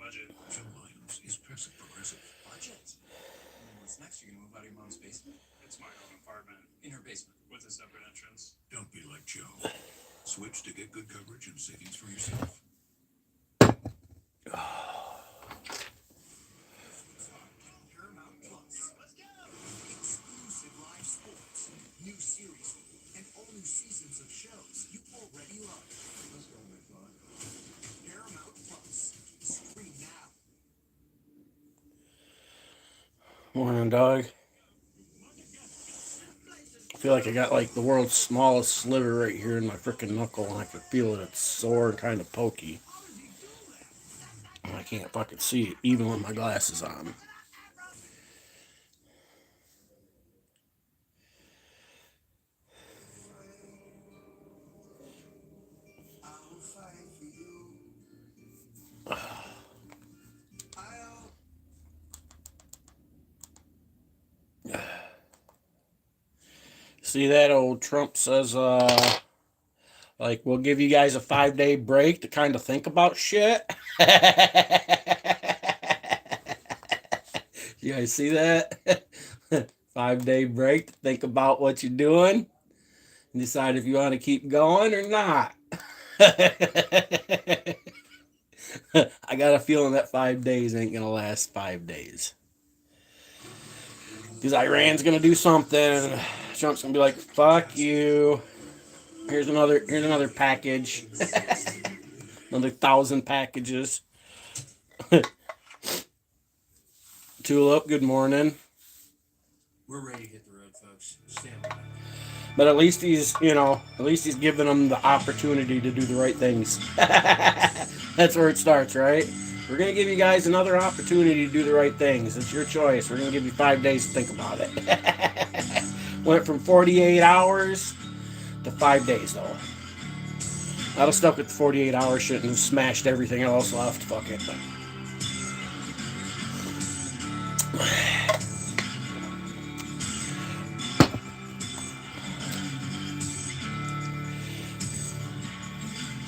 budget. Joe Williams is passive progressive. Budget? What's next? You're gonna move out of your mom's basement? It's my own apartment. In her basement? With a separate entrance. Don't be like Joe. Switch to get good coverage and savings for yourself. Paramount Plus. Let's go! Exclusive live sports, new series, and all new seasons of shows you already love. Let's go, McFly. Paramount Plus. Stream now. Morning, dog. I feel like I got like the world's smallest sliver right here in my freaking knuckle, and I can feel it. It's sore and kind of pokey. And I can't fucking see it even with my glasses on. I'll fight for you. See that old Trump says, like, we'll give you guys a 5-day break to kind of think about shit. You guys see that? 5-day break to think about what you're doing and decide if you want to keep going or not. I got a feeling that 5 days ain't gonna last 5 days. Because Iran's gonna do something. Trump's gonna be like, fuck you. Here's another package. Another 1,000 packages. Tulip, good morning. We're ready to hit the road, folks. Stand by. But at least he's giving them the opportunity to do the right things. That's where it starts, right? We're going to give you guys another opportunity to do the right things. It's your choice. We're going to give you 5 days to think about it. Went from 48 hours to 5 days, though. I'd have stuck with the 48-hour shit and smashed everything else left. Fuck it.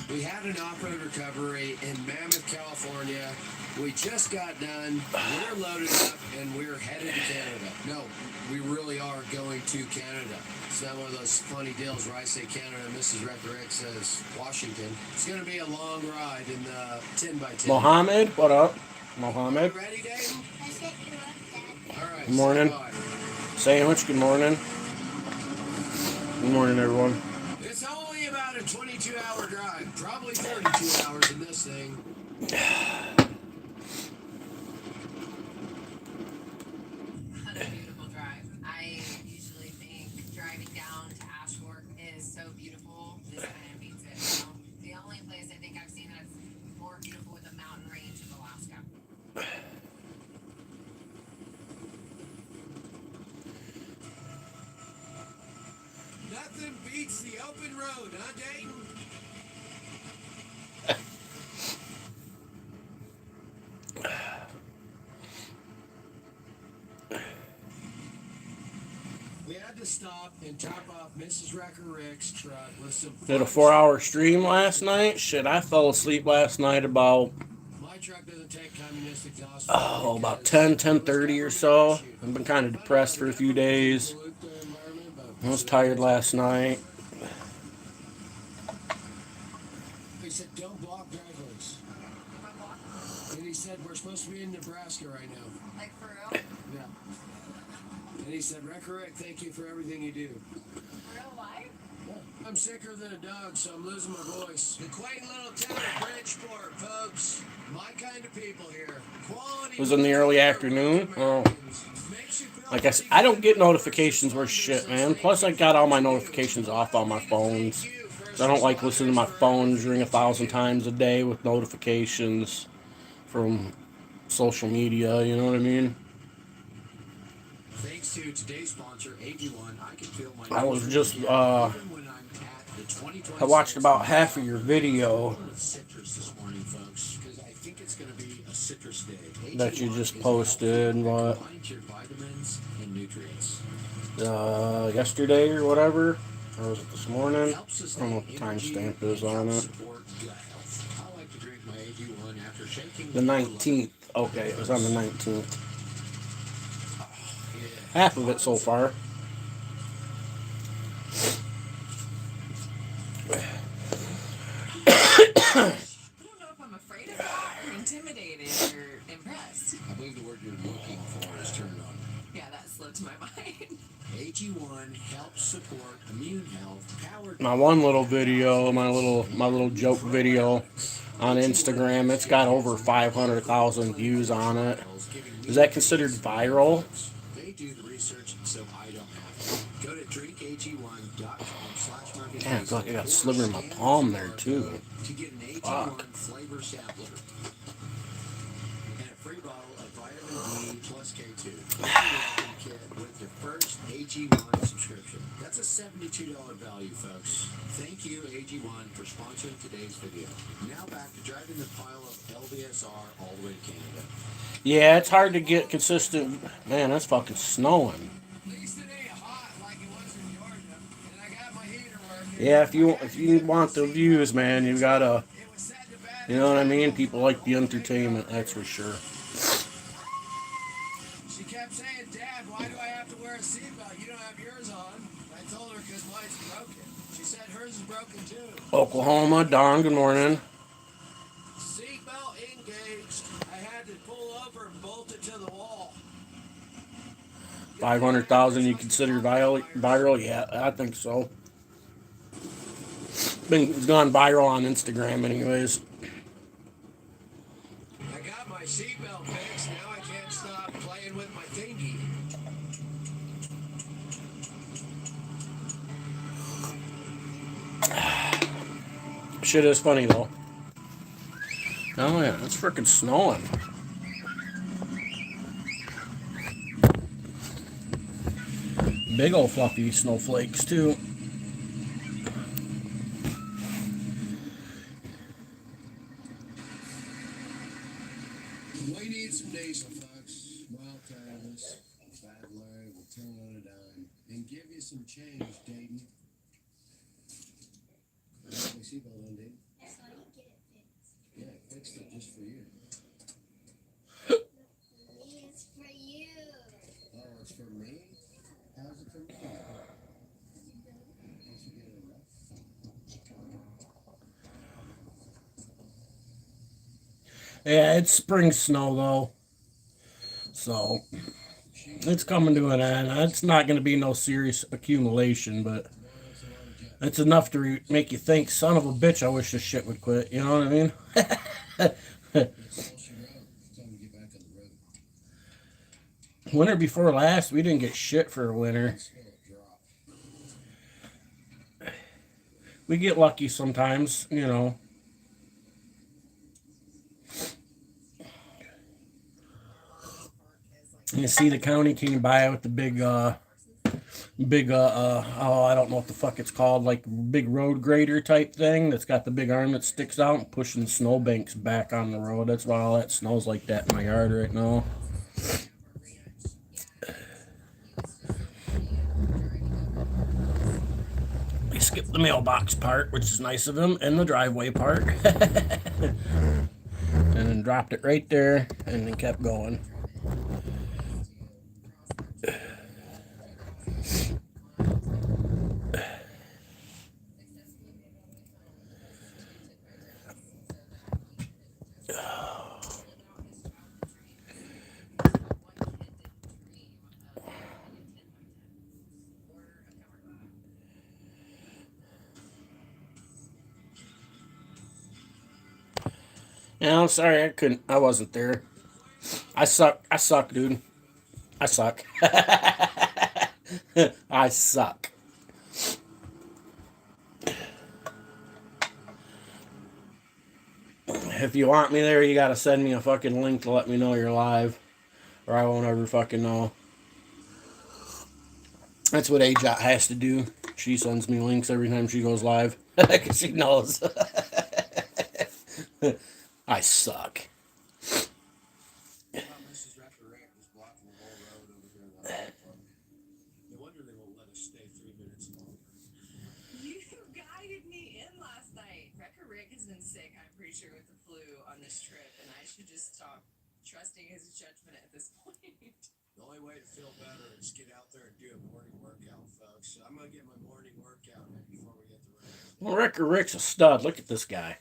We had an off-road recovery in Mammoth, California. We just got done. We're loaded up and we're headed to Canada. No, we really are going to Canada. It's not one of those funny deals where I say Canada and Mrs. Rick says Washington. It's going to be a long ride in the 10x10. Mohammed, what up? Mohammed. Ready, Dave? All right. Good morning. Sandwich, good morning. Good morning, everyone. It's only about a 22-hour drive. Probably 32 hours in this thing. That's a beautiful drive. I usually think driving down to Ashford is so beautiful. This kind of beats it. You know? The only place I think I've seen that's more beautiful with a mountain range is Alaska. Nothing beats the open road, huh, Dayton? We had to stop and top off Mrs. Wrecker Rick's truck with some. Did a 4-hour stream last night. Shit, I fell asleep last night about My truck doesn't take communist exhaust. about 10:30 or so. I've been kind of depressed for a few days. I was tired last night. He said, "Don't block driveways." And he said, "We're supposed to be in Nebraska right now." Like for real? Yeah. And he said, Rick, thank you for everything you do. Real life? I'm sicker than a dog, so I'm losing my voice. The quaint little town of Bridgeport, folks. My kind of people here. Quality. It was in the early afternoon. Oh. Like I said, I don't get notifications worth shit, man. Plus, I got all my notifications off on my phones. So I don't like listening to my phones ring 1,000 times a day with notifications from social media, you know what I mean? Thanks to today's sponsor, AG1, I can feel my. I was just, I watched about half of your video Citrus this morning, folks, because I think it's going to be a citrus day. that you just posted, what, Vitamins and nutrients. yesterday or whatever? Or was it this morning? I don't know what the timestamp is on it. I like to drink my AG1 after shaking The 19th. Okay, it was on the 19th. Half of it so far. I don't know if I'm afraid of that or intimidated or impressed. I believe the word you're looking for is turned on. Yeah, that slipped my mind. AG1 helps support immune health, powered My one little video, my little joke video on Instagram, it's got over 500,000 views on it. Is that considered viral? They do the research, so I don't have to. Go to drinkag1.com/market. Damn, I feel like I got a sliver in my palm there too. To get an AG1 Fuck. flavor sampler and a free bottle of vitamin D plus K2. Kit with your first AG1 subscription. That's a $72 value, folks. Thank you, AG1, for sponsoring today's video. Now back to driving the pile of LVSR all the way to Canada. Yeah, it's hard to get consistent. Man, that's fucking snowing. At least it ain't hot like it was in Georgia, and I got my heater working. Yeah, if you want the views, man, you gotta. It was set to bad. You know what I mean? People like the entertainment, that's for sure. She kept saying, Dad, why do I have to wear a seatbelt? You don't have yours on. I told her because mine's broken. She said hers is broken too. Oklahoma, Don, good morning. Seatbelt engaged. I had to pull over and bolt it to the wall. 500,000 you consider viral? Yeah, I think so. It's gone viral on Instagram anyways. I got my seatbelt fixed. Now I can't stop playing with my thingy. Shit is funny though. Oh yeah, it's freaking snowing. Big old fluffy snowflakes too. We need some diesel, folks. Well, Travis, bad Larry will turn on a dime and give you some change, Dayton. My seatbelt on, Dayton. That's why you get it fixed. Yeah, I fixed it just for you. It's for you. Oh, it's for me? How's it for me? Once you get it enough. Yeah, it's spring snow though. So it's coming to an end. It's not going to be no serious accumulation, but it's enough to make you think, son of a bitch, I wish this shit would quit. You know what I mean? Winter before last, we didn't get shit for a winter. We get lucky sometimes, you know. You see the county came by with the big, oh, I don't know what the fuck it's called, like big road grader type thing that's got the big arm that sticks out and pushing the snowbanks back on the road. That's why all that snow's like that in my yard right now. They skipped the mailbox part, which is nice of them, and the driveway part. And then dropped it right there and then kept going. Yeah, I'm sorry, I wasn't there. I suck, dude. I suck. I suck. If you want me there, you gotta send me a fucking link to let me know you're live, or I won't ever fucking know. That's what AJOT has to do. She sends me links every time she goes live, because she knows. I suck. No wonder they won't let us stay 3 minutes longer. You guided me in last night. Wrecker Rick has been sick, I'm pretty sure, with the flu on this trip, and I should just stop trusting his judgment at this point. The only way to feel better is get out there and do a morning workout, folks. So I'm gonna get my morning workout in before we hit the road. Well, Rick's a stud. Look at this guy.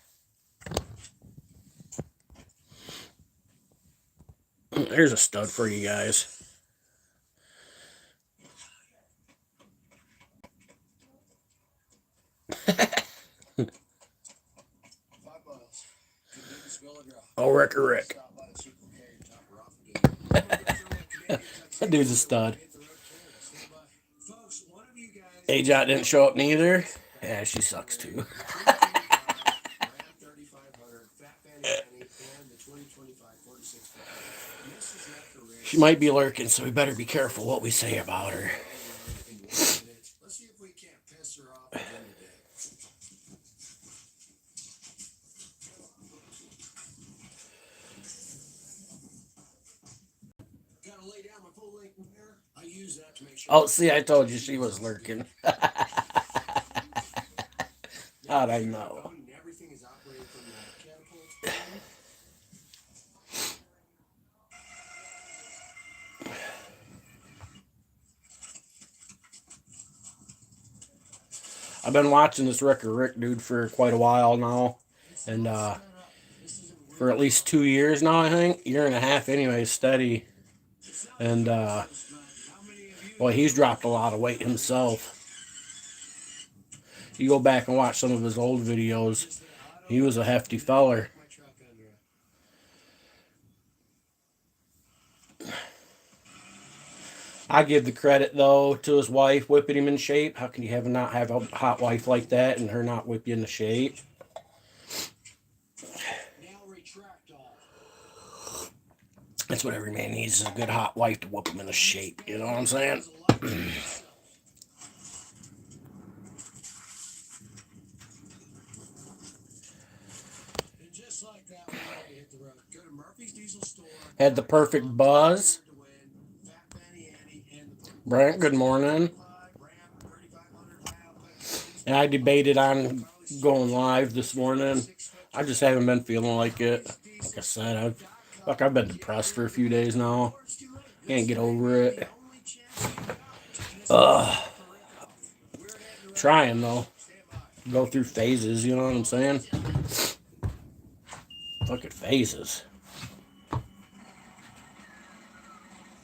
Here's a stud for you guys. $5. Convenience Villa Drive. Oh, Rick. Stop by the Circle K and top her off again. That dude's a stud. Folks, one of you guys. AJot didn't show up neither. Yeah, she sucks too. Ram 3500, Fat Fanny Annie, and the 2025 46. Mrs. Nectar She might be lurking, so we better be careful what we say about her. Let's see if we can't piss her off again today. Gotta lay down my full length mirror. I use that to make sure. Oh, see, I told you she was lurking. How'd I know? Everything is operating from the catapult. I've been watching this Rick dude for quite a while now, and for at least 2 years now, I think, year and a half anyway, steady. And well, he's dropped a lot of weight himself. You go back and watch some of his old videos, he was a hefty feller. I give the credit though to his wife whipping him in shape. How can you not have a hot wife like that and her not whip you into shape? That's what every man needs, is a good hot wife to whip him into shape. You know what I'm saying? Had the perfect buzz. Brent, good morning. And I debated on going live this morning. I just haven't been feeling like it. Like I said, I've been depressed for a few days now. Can't get over it. Trying though. Go through phases, you know what I'm saying? Look at phases.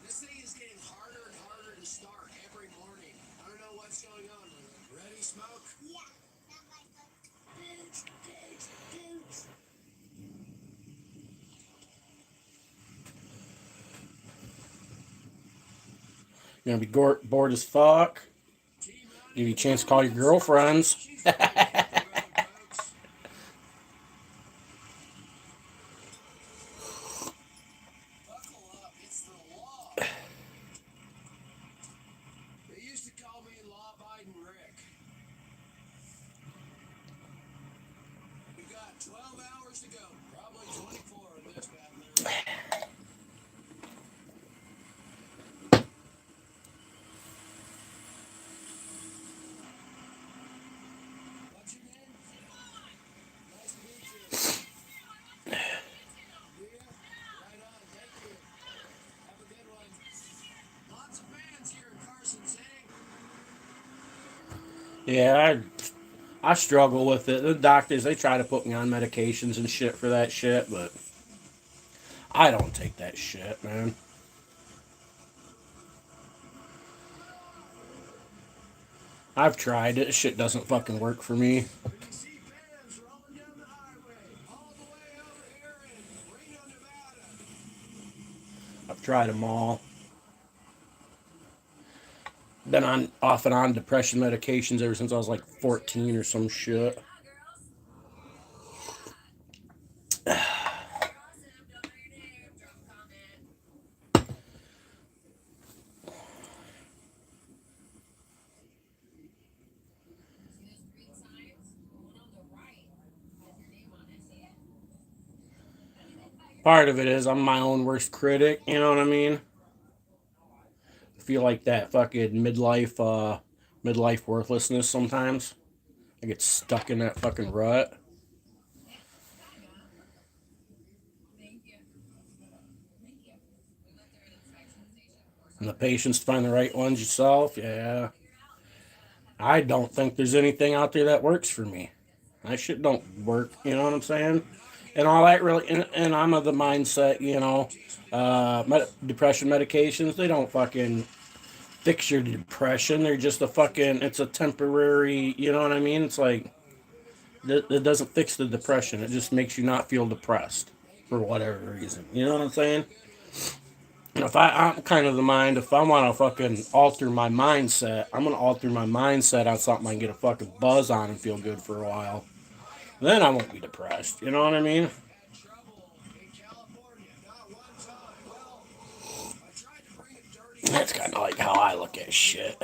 This thing is getting harder and harder to start every morning. I don't know what's going on with it. Ready, Smoke? Yeah. That might go boots, boots, boots. You're gonna be bored as fuck. Give you a chance to call your girlfriends. Yeah, I struggle with it. The doctors, they try to put me on medications and shit for that shit, but I don't take that shit, man. I've tried it. Shit doesn't fucking work for me. I've tried them all. Been off and on depression medications ever since I was like 14 or some shit. Part of it is I'm my own worst critic, you know what I mean? I feel like that fucking midlife worthlessness sometimes. I get stuck in that fucking rut. And the patience to find the right ones yourself, yeah. I don't think there's anything out there that works for me. That shit don't work, you know what I'm saying? And all that really, and I'm of the mindset, depression medications, they don't fucking fix your depression. They're just it's a temporary, you know what I mean? It's like, it doesn't fix the depression. It just makes you not feel depressed for whatever reason. You know what I'm saying? And I'm kind of the mind, if I want to fucking alter my mindset, I'm going to alter my mindset on something I can get a fucking buzz on and feel good for a while. Then I won't be depressed. You know what I mean? That's kind of like how I look at shit.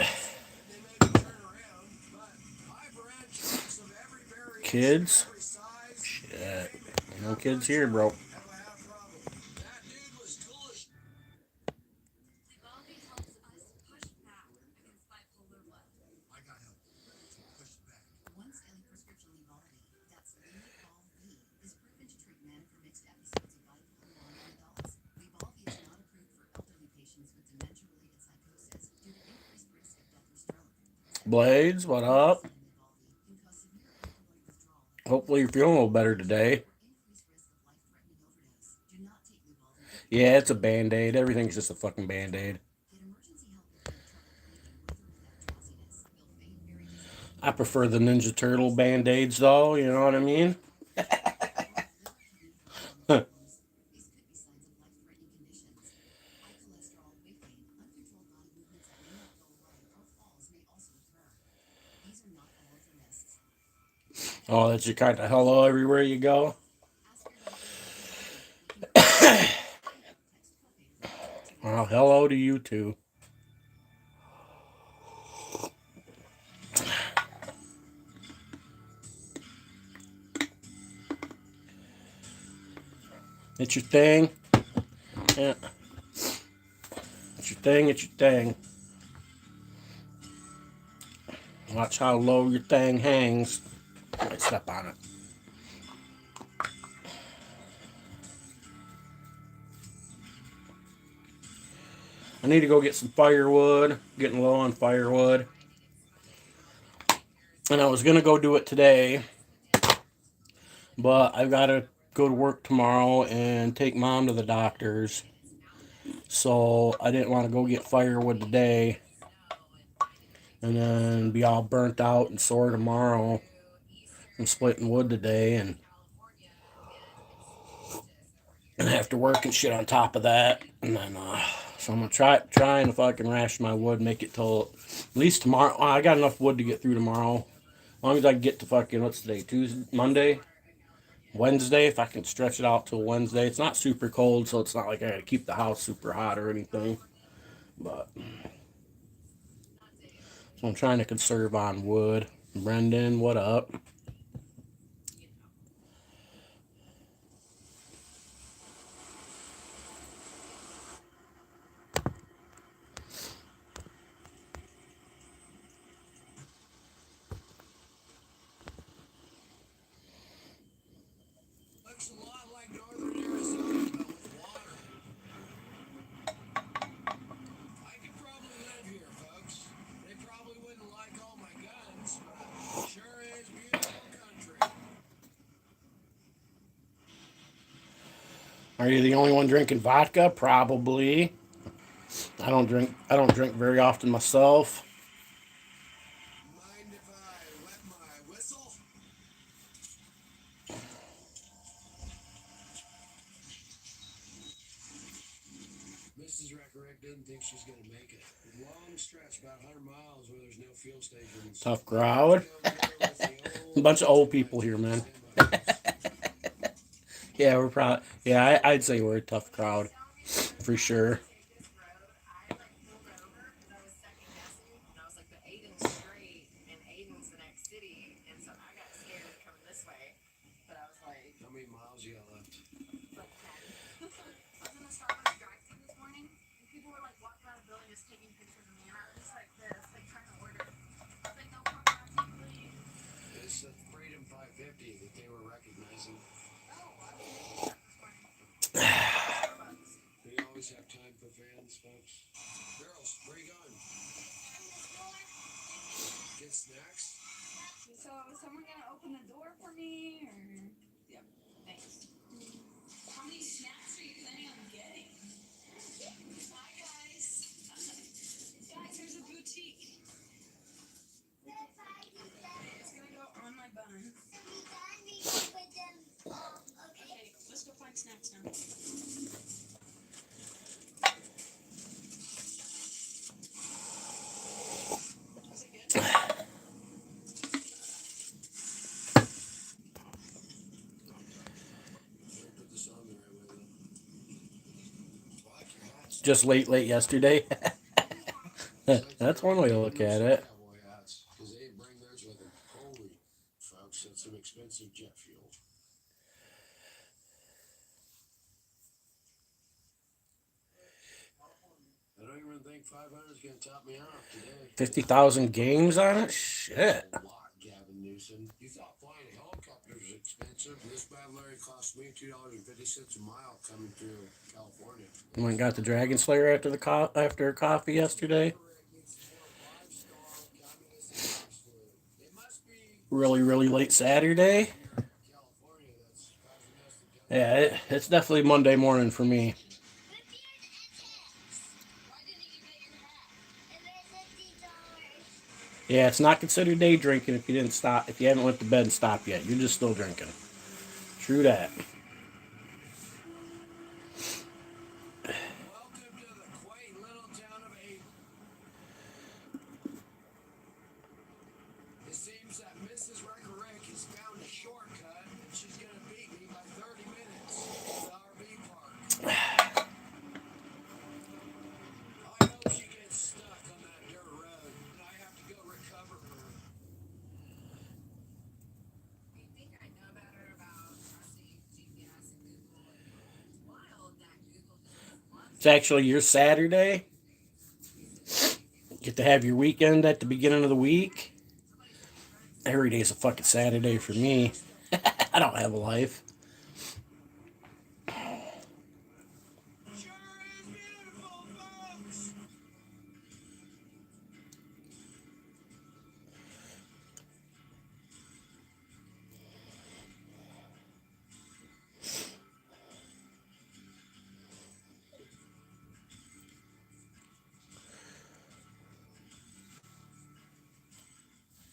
Kids? Shit. No kids here, bro. Once daily prescription Levolvi, that's Levolvi, is proven to treat men for mixed episodes of bipolar I in adults. Levolvi is not approved for elderly patients with dementia-related psychosis due to increased risk of death or stroke. Blades, what up? Hopefully you're feeling a little better today. Yeah, it's a band-aid. Everything's just a fucking band-aid. I prefer the Ninja Turtle band-aids, though. You know what I mean? Oh, that's your kind of hello everywhere you go. Well, hello to you too. It's your thing. Yeah. It's your thing, it's your thing. Watch how low your thing hangs. I step on it. I need to go get some firewood. Getting low on firewood. And I was going to go do it today. But I've got to go to work tomorrow and take Mom to the doctor's. So I didn't want to go get firewood today. And then be all burnt out and sore tomorrow. I'm splitting wood today and have to work and shit on top of that. And then, so I'm gonna try and if I can ration my wood, make it till at least tomorrow. I got enough wood to get through tomorrow. As long as I can get to fucking, what's today? Tuesday, Monday, Wednesday. If I can stretch it out till Wednesday. It's not super cold, so it's not like I gotta keep the house super hot or anything. But so I'm trying to conserve on wood. Brendan, what up? Looks a lot like northern Arizona, but with water. I could probably live here, folks. They probably wouldn't like all my guns, but sure is beautiful country. Are you the only one drinking vodka? Probably. I don't drink very often myself. Mind if I wet my whistle? Mrs. Reckerick didn't think she's gonna make it. A long stretch, about 100 miles, where there's no fuel stations. Tough crowd. A bunch of old people here, man. Yeah, we're probably. Yeah, I'd say we're a tough crowd, for sure. How many miles you got left? It's the Freedom 550 that they were recognizing. We always have time for fans, folks. There just late yesterday. That's one way to look at it. Cowboy hats, because they bring theirs with them. Holy folks, that's some expensive jet fuel. I don't even think 500 is going to top me off today. 50,000 games on it? Shit. A lot, Gavin Newsom. You thought flying a helicopter was expensive. This bad Larry cost me $2.50 a mile coming through California. You went and got the Dragon Slayer after coffee yesterday. Really, really late Saturday. Yeah, it's definitely Monday morning for me. Yeah, it's not considered day drinking if you didn't stop, if you haven't went to bed and stopped yet. You're just still drinking. True that. Welcome to the quaint little town of Aden. It seems that Mrs. Rick has found a shortcut and she's going to beat me by 30 minutes to the RV park. I hope she gets stuck on that dirt road and I have to go recover her. I think I know better about trusting GPS and Google. It's wild that Google just loves It's actually your Saturday. Get to have your weekend at the beginning of the week. Every day's a fucking Saturday for me. I don't have a life. Sure is beautiful, folks.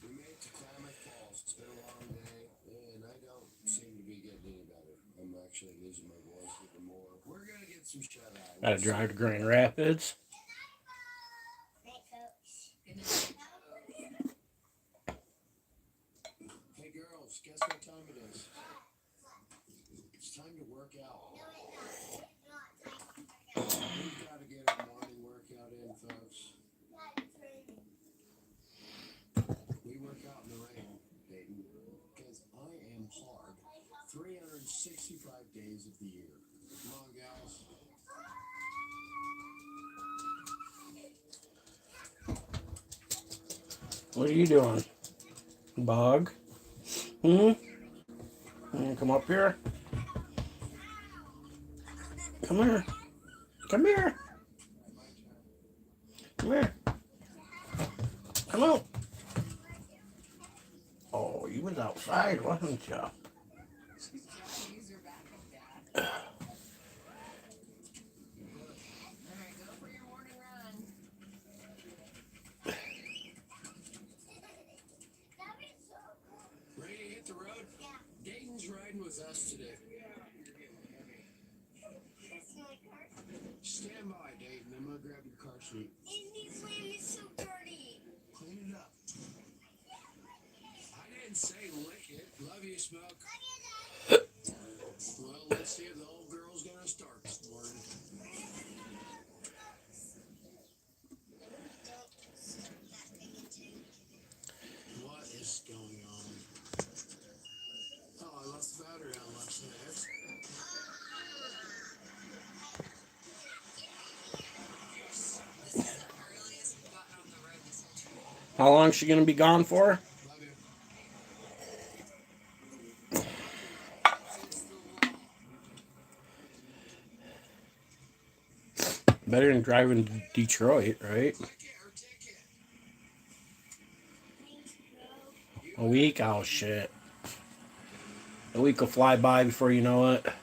We made it to Klamath Falls. It's been a long day, and I don't seem to be getting any better. I'm actually losing my voice even more. We're gonna get some shut eye. Gotta drive to Grand Rapids. Hey girls, guess what time it is? It's time to work out. We've got to get our morning workout in, folks. We work out in the rain, Dayton, because I am hard 365 days of the year. Come on, gals. What are you doing? Bug? You come up here? Come here. Come here. Come here. Come on. Oh, you was outside, wasn't you? use your backup, Dad. Alright, go for your morning run. Ready to hit the road? Dayton's riding with us today. Stand by, Dayton. I'm gonna grab your car seat. Disney's land is so dirty. Clean it up. I didn't say lick it. Love you, Smoke. Well, let's see if the old girl's gonna start this morning. What is going on? Oh, I lost the battery on last night. This is the earliest we've gotten on the road this whole trip. How long is she gonna be gone for? Love you. It's the law. Better than driving to Detroit, right? Lick it or ticket. A week? Oh shit. A week will fly by before you know it. Hold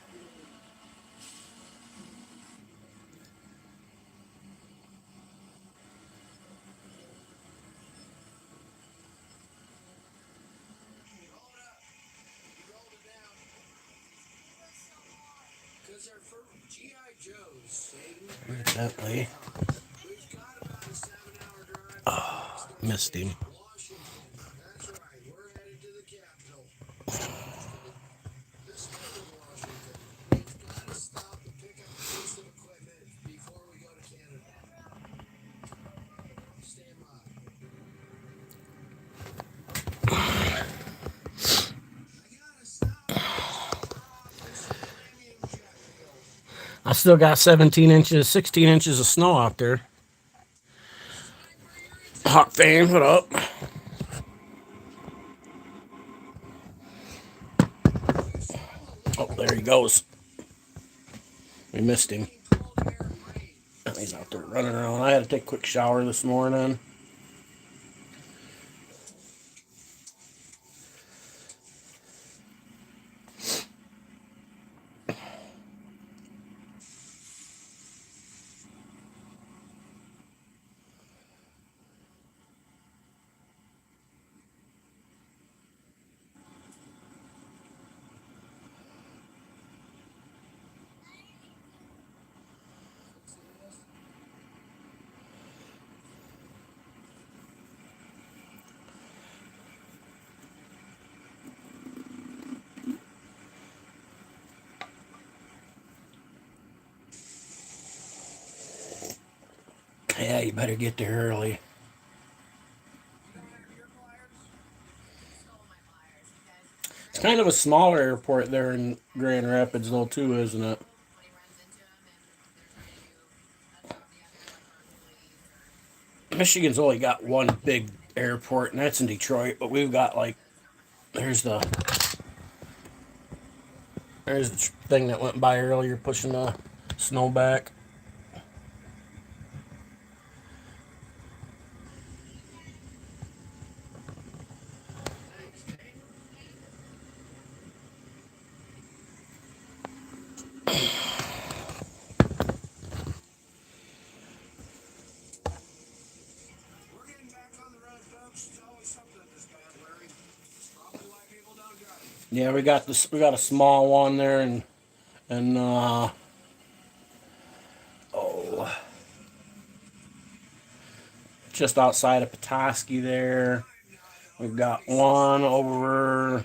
up. You rolled it down. Because they're for G.I. Joe's, Dayton. Definitely. We've got about a 7-hour drive. Oh, missed him. Washington. That's right. We're headed to the Capitol. The state of Washington. We've got to stop and pick up a piece of equipment before we go to I still got 17 inches, 16 inches of snow out there. Hot fan, what up? Oh, there he goes. We missed him. He's out there running around. I had to take a quick shower this morning. Yeah, you better get there early. It's kind of a smaller airport there in Grand Rapids, though, too, isn't it? Michigan's only got one big airport, and that's in Detroit. But we've got like, there's the thing that went by earlier, pushing the snow back. We're getting back on the road, folks. It's always something at this band, Larry. It's probably why people don't drive. Yeah, we got this. We got a small one there, and oh, just outside of Petoskey there. We've got one over.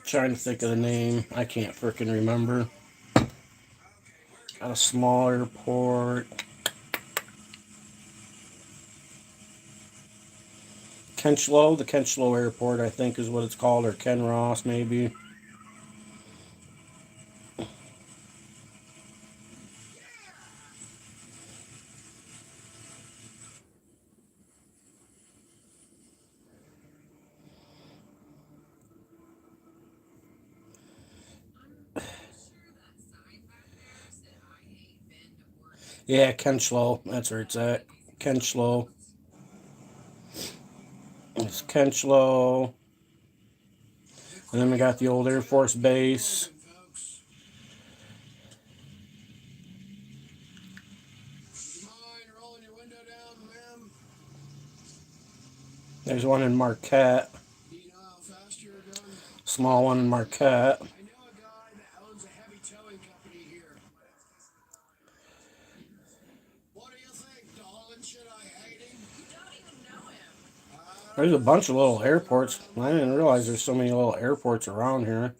Trying to think of the name. I can't frickin' remember. Got a small airport. Kenchlow, the Kenchlow Airport, I think is what it's called, or Ken Ross, maybe. Yeah, Kenchlow, that's where it's at. Kenchlow. It's Kenchlow. And then we got the old Air Force Base. There's one in Marquette. Small one in Marquette. I know a guy that owns a heavy towing company here. What do you think, darling? Should I hate him? You don't even know him. There's a bunch of little airports. I didn't realize there's so many little airports around here.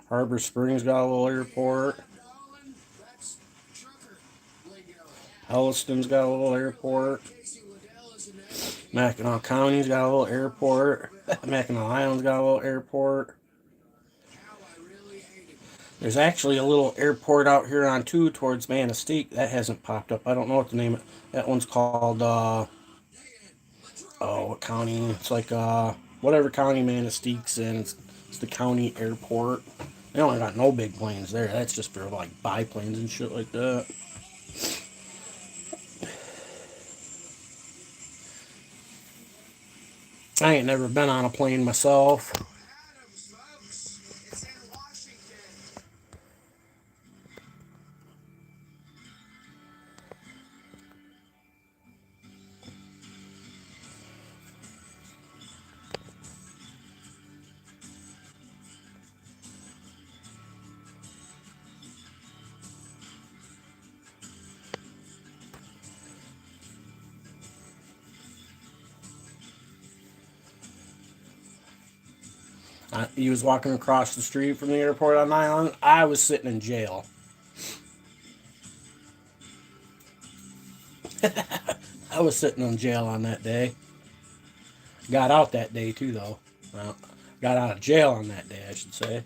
Harbor Springs got a little airport. Darling, that's trucker lingo. Elliston's got a little airport. Casey Liddell is an advocate. Mackinac County's got a little airport. Mackinac Island's got a little airport. How I really hate him. There's actually a little airport out here on 2 towards Manistee. That hasn't popped up. I don't know what the name of that one's called. What county? It's like whatever county Manistee's in. It's the county airport. They don't got no big planes there. That's just for like biplanes and shit like that. I ain't never been on a plane myself. Adams, folks. It's in Washington. He was walking across the street from the airport on Island. I was sitting in jail. I was sitting in jail on that day. Got out that day too, though. Well, got out of jail on that day, I should say.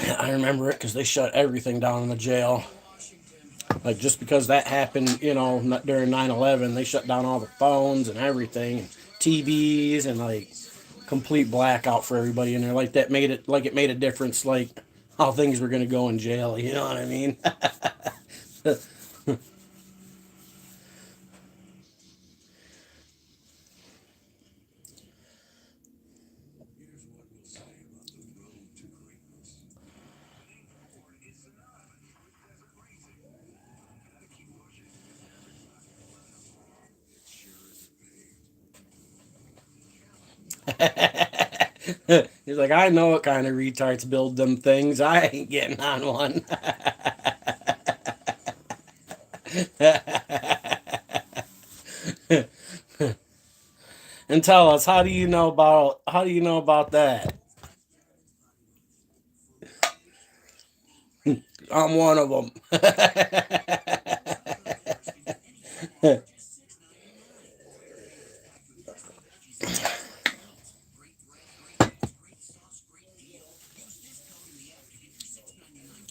I remember it because they shut everything down in the jail. Like, just because that happened, you know, during 9/11, they shut down all the phones and everything, and TVs, and like complete blackout for everybody in there. Like, that made it, like, it made a difference, like how things were gonna go in jail. You know what I mean? He's like, I know what kind of retards build them things. I ain't getting on one. And tell us, how do you know about that? I'm one of them.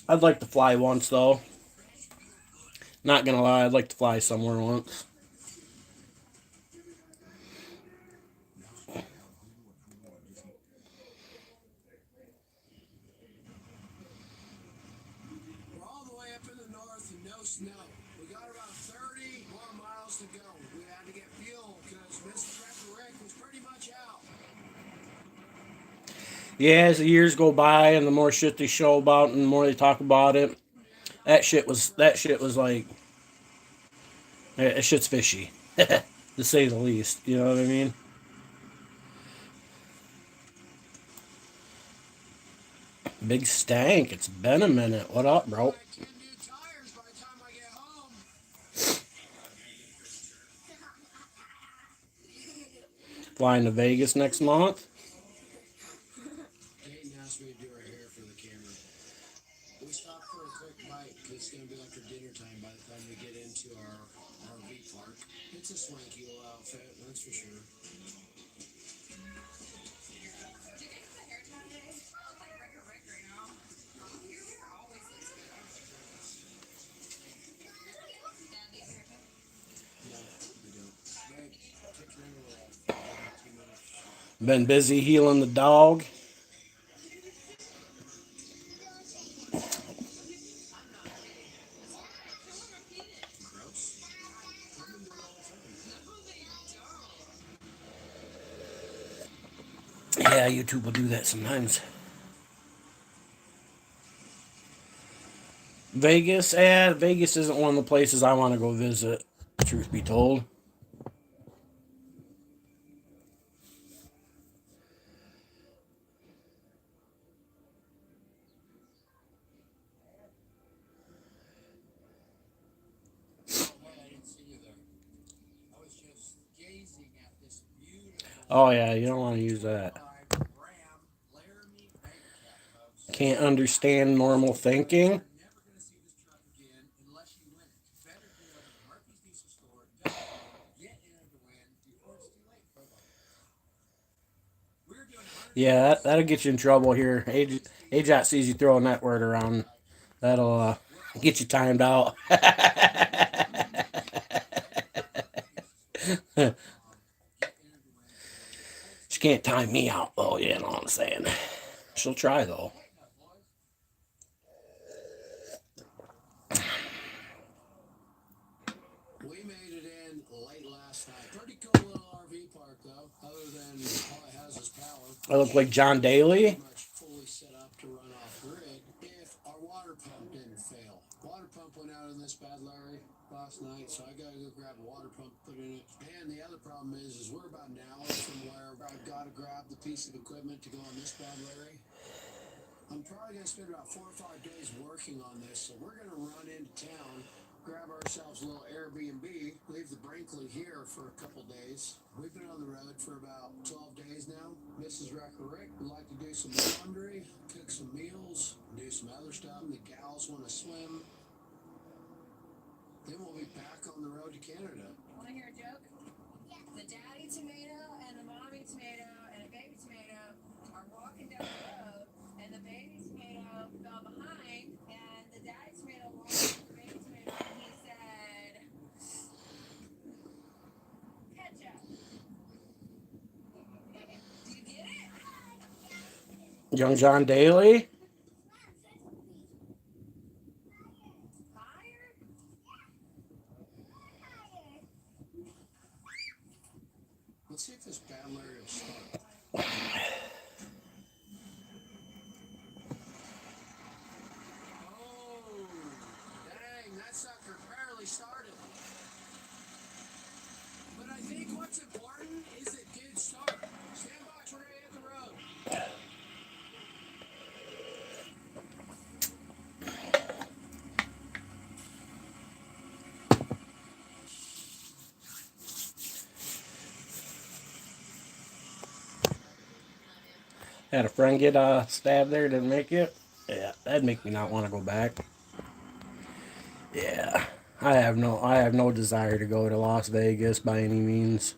I'd like to fly once though. Not gonna lie, I'd like to fly somewhere once. We're all the way up in the north and no snow. We got about 30 more miles to go. We had to get fuel because Mr. Rick was pretty much out. Yeah, as the years go by and the more shit they show about and the more they talk about it, that shit was like, that shit's fishy, to say the least. You know what I mean? Big stank. It's been a minute. What up, bro? I 10 new tires by the time I get home. Flying to Vegas next month. Dayton asked me to do her hair for the camera. We stopped for a quick bite because it's going to be like our dinner time by the time we get into our RV park. It's a swanky little outfit, that's for sure. No, we don't. Babe, take your underwear off. Too much. Been busy healing the dog. Gross. Women do it all the time. Yeah, YouTube will do that sometimes. Vegas, Vegas isn't one of the places I want to go visit, truth be told. I didn't see you there. I was just gazing at this beautiful Oh, yeah, you don't want to use that. Ram Laramie Bobcat, folks. Can't understand normal thinking. You're never going to see this truck again unless you win it. Better go to Murphy's Diesel Store, get in to win before it's too late, folks. We're doing Yeah, that'll get you in trouble here. AJOT sees you throwing that word around. That'll get you timed out. She can't time me out, though. You know what I'm saying? She'll try, though. We made it in late last night. Pretty cool little RV park, though. Other than all it has is power. I look like John Daly. Pretty much fully set up to run off grid if our water pump didn't fail. Water pump went out in this bad, Larry, last night, so I gotta go grab a water pump, put in it. And the other problem is we're about an hour from where I've gotta grab the piece of equipment to go on this bad, Larry. I'm probably gonna spend about 4 or 5 days working on this, so we're gonna run into town, grab ourselves a little Airbnb, leave the Brinkley here for a couple days. We've been on the road for about 12 days now. Mrs. Wrecker Rick would like to do some laundry, cook some meals, do some other stuff. The gals want to swim. Then we'll be back on the road to Canada. Want to hear a joke? The daddy tomato and the mommy tomato and a baby tomato are walking down the road, and the baby tomato fell behind, and the dad tomato lost the baby tomato, and he said, ketchup. Do you get it? Young John Daly. Higher? Let's see if this bad Larry will start. Oh, dang, that sucker barely started. But I think what's important is it did start. Stand by, we're gonna hit the road. Had a friend get stabbed there, didn't make it. Yeah, that'd make me not want to go back. Yeah, I have no desire to go to Las Vegas by any means.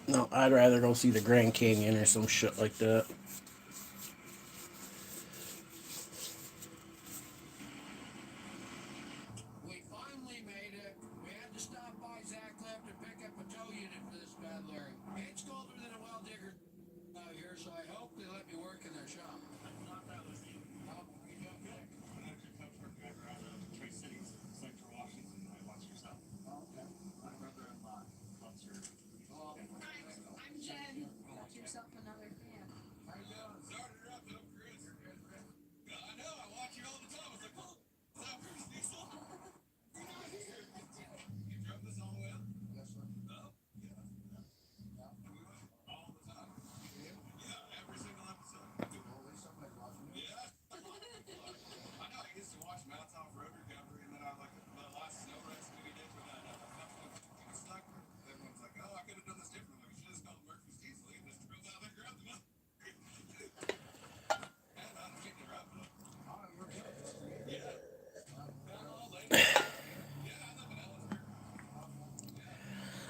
No, I'd rather go see the Grand Canyon or some shit like that. We finally made it. We had to stop by Zach Cliff to pick up a tow unit for this bad Larry. It's colder than a well digger out here, so I hope they let me work in their shop. Not that was you. No, you don't get it. I actually coached our guy around Tri Cities, Central Washington. I watched your stuff. Oh, okay. My brother-in-law loves your. Oh, I'm Jen. Got yourself another fan. how you doing? Started her up, though, Chris. Yeah, I know. I watch you all the time. I was like, oh, is that Chris Diesel? You drove this all the way up? Yes, sir. No. Yeah. Yeah. And we watch it all the time. Yeah, every single episode. Well, at least somebody's watching it. Yeah. I know. I used to watch Mountaintop Road Recovery, and then I like the last snow rescue we did with that stuck. Everyone's like, oh, I could have done this differently. We should have just called Murphy's Diesel. He just drove out there, grabbed the milk. And I'm kicking her up. Oh, you're good. Yeah. Down all late. Yeah, I live in Ellisburg.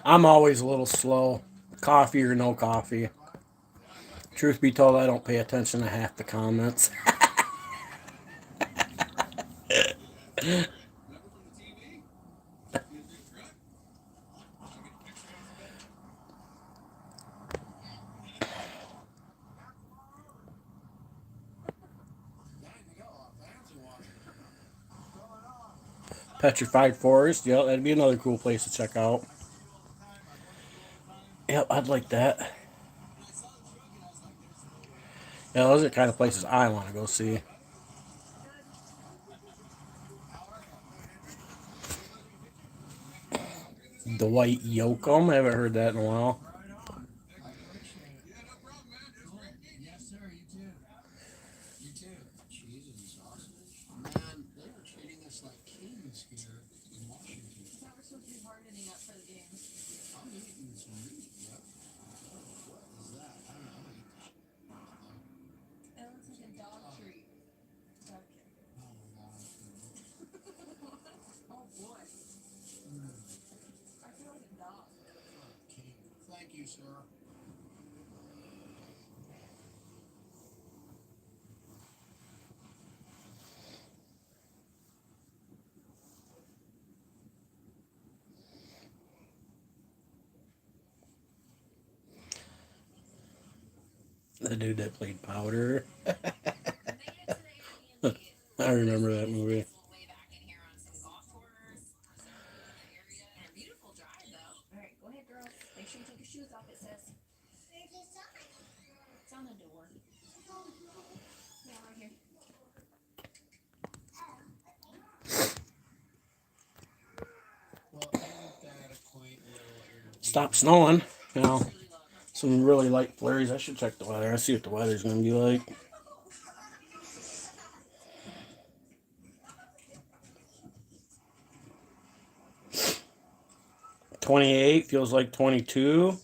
I'm always a little slow, coffee or no coffee. Truth be told, I don't pay attention to half the comments. Remember from the TV? You a big truck? I get a picture of his bed. Dang, they got a lot of fans in Washington. What's going on? Petrified Forest, yeah, that'd be another cool place to check out. Yep, I'd like that. I saw the truck and I was like, there's no way. Yeah, those are the kind of places I want to go see. Dwight Yoakam, I haven't heard that in a while. Right on. I appreciate it. Yeah, no problem, man. It was Cool. great meeting you. Yes, sir. You too. You too. Cheese and sausage. Man, they were treating us like kings here in Washington. I thought we're supposed to be hardening up for the games. I'm eating some meat. Yep. What is that? I don't know. It looks like a dog treat. Okay. Oh my god. Oh boy. I feel like a dog. King. Thank you, sir. The dude that played Powder. Made it to the Airbnb. I remember that movie. Way back in here on some golf tours, some area. And a beautiful drive though. All right, go ahead, girls. Make sure you take your shoes off. It says it's on the door. Yeah, right here. Well, ain't that a quaint little Airbnb? Stop snowing. You know, Really love it. some really light flurries. I should check the weather. I see what the weather's gonna be like. 28 feels like 22.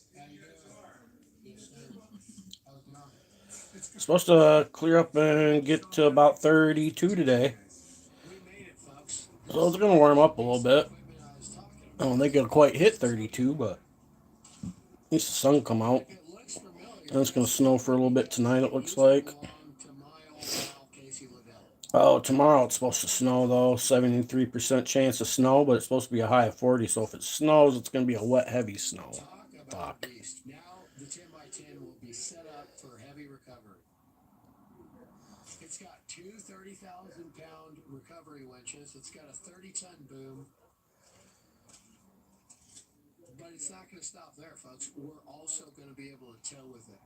Supposed to clear up and get to about 32 today. We made it, folks. So it's gonna warm up a little bit. Equipment I was talking I don't think it'll quite hit 32, but at least the sun come out. about. It looks And it's going to snow for a little bit tonight, it looks like. Oh, tomorrow it's supposed to snow, though. 73% chance of snow, but it's supposed to be a high of 40. So if it snows, it's going to be a wet, heavy snow. Fuck. Now the 10x10 will be set up for heavy recovery. It's got two 30,000-pound recovery winches. It's got a 30-ton boom. But it's not going to stop there, folks. We're also going to be able to tow with it.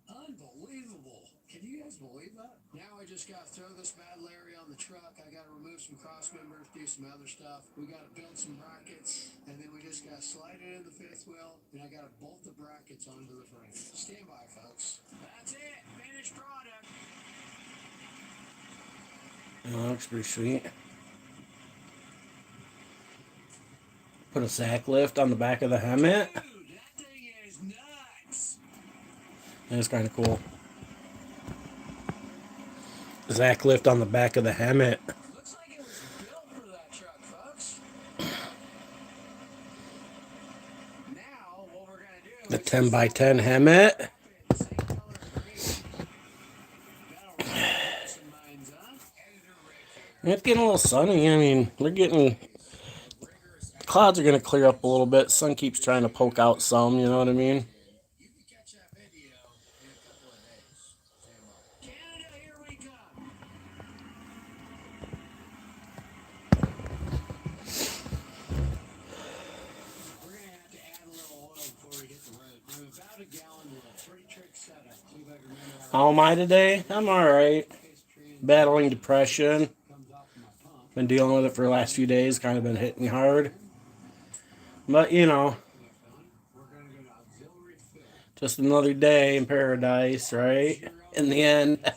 Unbelievable. Can you guys believe that? Now I just got to throw this bad Larry on the truck. I got to remove some cross members, do some other stuff. We got to build some brackets, and then we just got to slide it in the fifth wheel, and I got to bolt the brackets onto the frame. Stand by, folks. That's it. Finished product. That looks pretty sweet. Put a sack lift on the back of the helmet. Dude, that thing is nuts. That's kind of cool. Sack lift on the back of the helmet. Looks like it was built for that truck, folks. Now, what we're going to do The 10x10 helmet. same color green. That'll rock some minds, huh? Editor Rick here. It's getting a little sunny. I mean, we're getting... Clouds are going to clear up a little bit. Sun keeps trying to poke out some, you know what I mean? You can catch that video in a couple of days. Stand by. Canada, here we come. We're going to have to add a little oil before we hit the road. I'm about a gallon with a pretty trick setup. See if I can remember how How am I today? I'm alright. this tree Battling depression. comes off my pump. Been dealing with it for the last few days. Kind of been hitting me hard. But, you know, We're going to go to auxiliary fill. just another day in paradise, right? In the end. Fill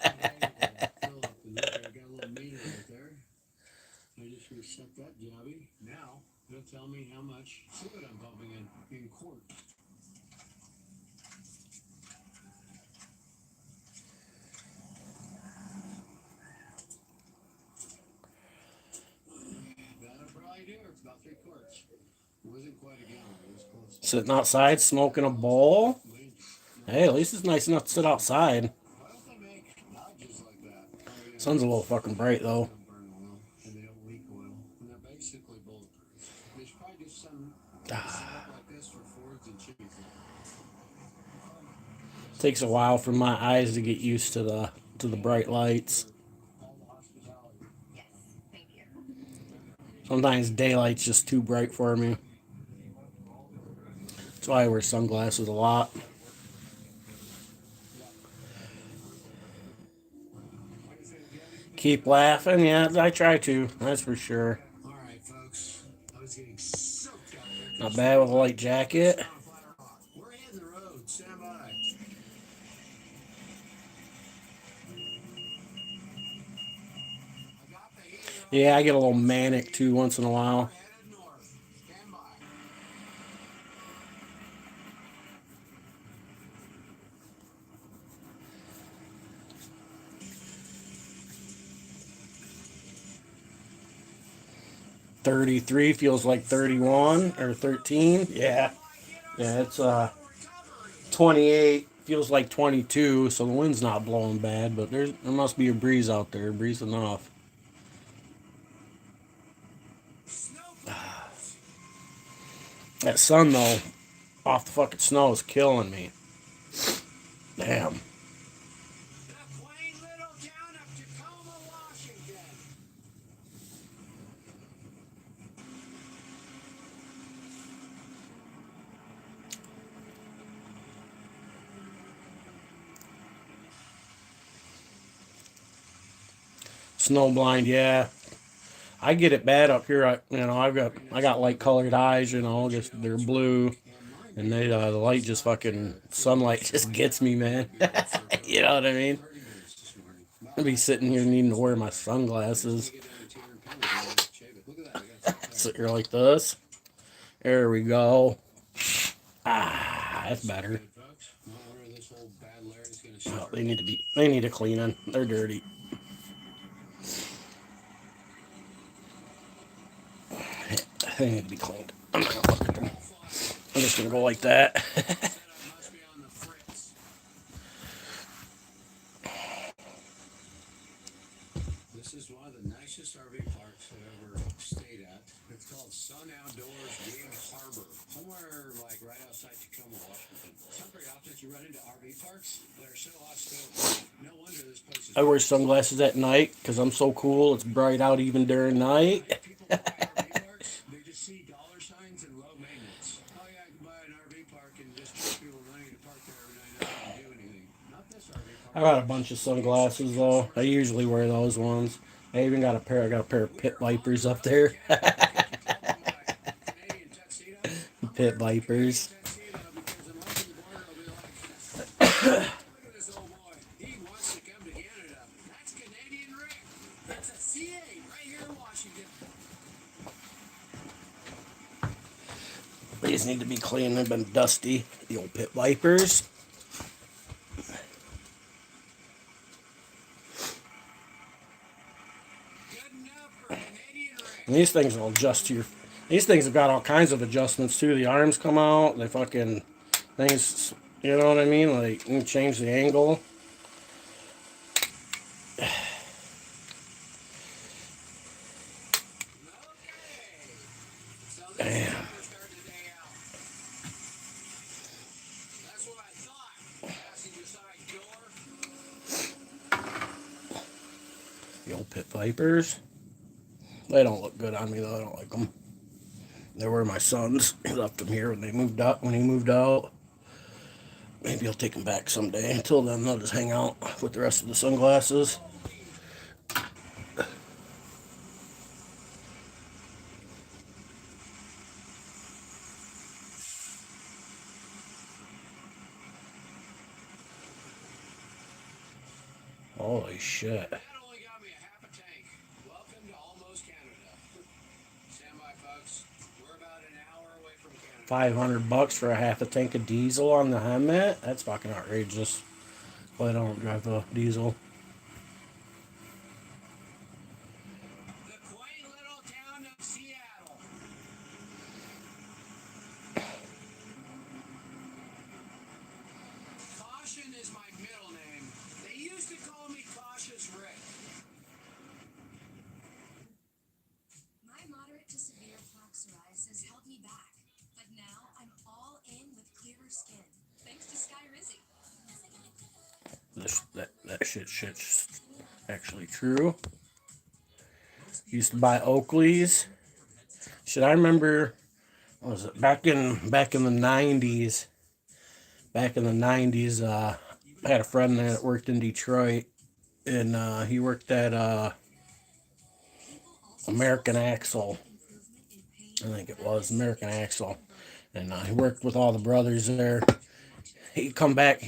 up in there. I got a little meter right there. I just reset that jobby. Now, it'll tell me how much fluid I'm pumping in quart. That'll probably do it. It's about 3 quarts. It wasn't quite a gallon. It was close. Sitting outside smoking a bowl. Wait, Hey, at least it's nice enough to sit outside. why don't they make lodges like that? Oh, yeah. Sun's a little fucking bright, They though. don't burn oil, and they don't leak oil, and they're basically bulletproof. They should probably do some setup like this for Fords and Chevys. Takes a while for my eyes to get used to the bright lights. All the hospitality. Yes, thank you. Sometimes daylight's just too bright for me. That's why I wear sunglasses a lot. Keep laughing, yeah, I try to. That's for sure. All right, folks. I was getting soaked out there. Not bad with a light jacket. Down Flat Rock. We're hitting the road. Stand by. I got the heater on. Yeah, I get a little manic too once in a while. Headed north. Stand by. .33 feels like 31 or 13. Yeah, it's 28 feels like 22. So the wind's not blowing bad, but there must be a breeze out there. Breeze enough. That sun though, off the fucking snow is killing me. Damn. The quaint little town of Tacoma, Washington. Snow blind, yeah. I get it bad up here. I got light colored eyes. Just they're blue, and the light just fucking sunlight just gets me, man. You know what I mean? 30 minutes this morning. I'd be sitting here needing to wear my sunglasses. Get down to 200 pounds. Shave it. Look at that. I got Sit here like this. There we go. Ah, that's better. good, folks. I wonder if this old bad Larry's gonna Oh, start. they need a cleaning. They're dirty. They need to be cleaned. I'm just gonna go like that. Must be on This is one of the nicest RV parks I've ever stayed at. It's called Sun Outdoors Gig Harbor, somewhere like right outside Tacoma, Washington. It's not very often that you run into RV parks that are so hostile. No wonder this place is. I wear sunglasses at night because I'm so cool. It's bright out even during night. People that buy RV parks, they just see dollar signs and low maintenance. Oh yeah, I can buy an RV park and just charge people money to park there every night and not do anything. Not this RV park. I got a bunch of sunglasses though. I usually wear those ones. I even got a pair. I got a pair of Pit Vipers up there. Pit Vipers. These need to be cleaned. They've been dusty. The old Pit Vipers. And these things will adjust to your. These things have got all kinds of adjustments too. The arms come out. They fucking things. You know what I mean? Like you can change the angle. Damn. The old Pit Vipers. They don't look good on me though. I don't like them. They were my son's. He left them here when they moved out. When he moved out, maybe I'll take them back someday. Until then, they'll just hang out with the rest of the sunglasses. Holy shit. That only got me a half a tank. Welcome to almost Canada. Stand by, folks. We're about an hour away from Canada. $500 for a half a tank of diesel on the helmet? That's fucking outrageous. Well, I don't drive a diesel. The quaint little town of Seattle. Caution is my middle name. They used to call me Cautious Rick. My moderate to severe plaque psoriasis held me back, but now I'm all in with clearer skin, thanks to Sky Rizzy. That shit's actually true. Used to buy Oakley's. Shit, I remember. What was it back in the '90s? Back in the '90s, I had a friend there that worked in Detroit, and he worked at American Axle. I think it was American Axle, and he worked with all the brothers there. He'd come back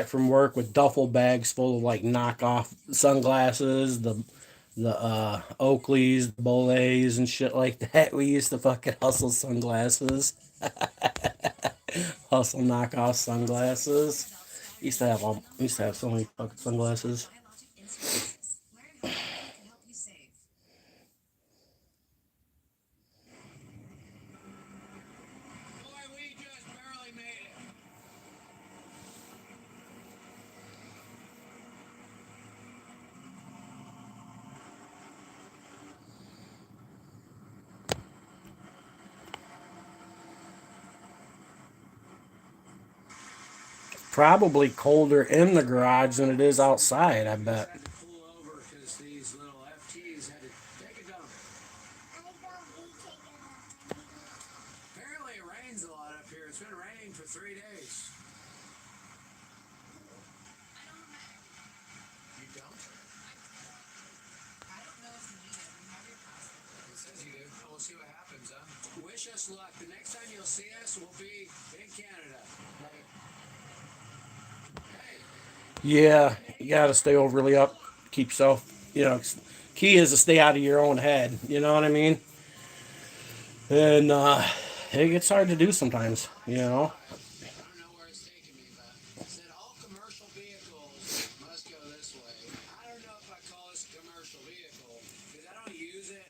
from work with duffel bags full of like knockoff sunglasses, the Oakleys, the Bollets, and shit like that. We used to fucking hustle sunglasses, hustle knockoff sunglasses. Used to have so many fucking sunglasses. Biologic insulin. Learn how it can help you save. Boy, we just barely made it. Probably colder in the garage than it is outside, I bet. Had to pull over because these little FTs had to take a dump. Apparently it rains a lot up here. It's been raining for 3 days. You don't? I don't know if you need it. We have your passport. It says you do. We'll see what happens, huh? Wish us luck. The next time you'll see us, we'll be in Canada. Hey. Yeah, you gotta stay overly up, keep yourself. Key is to stay out of your own head. You know what I mean? And it gets hard to do sometimes. I don't know where it's taking me, but it said all commercial vehicles must go this way. I don't know if I call this a commercial vehicle because I don't use it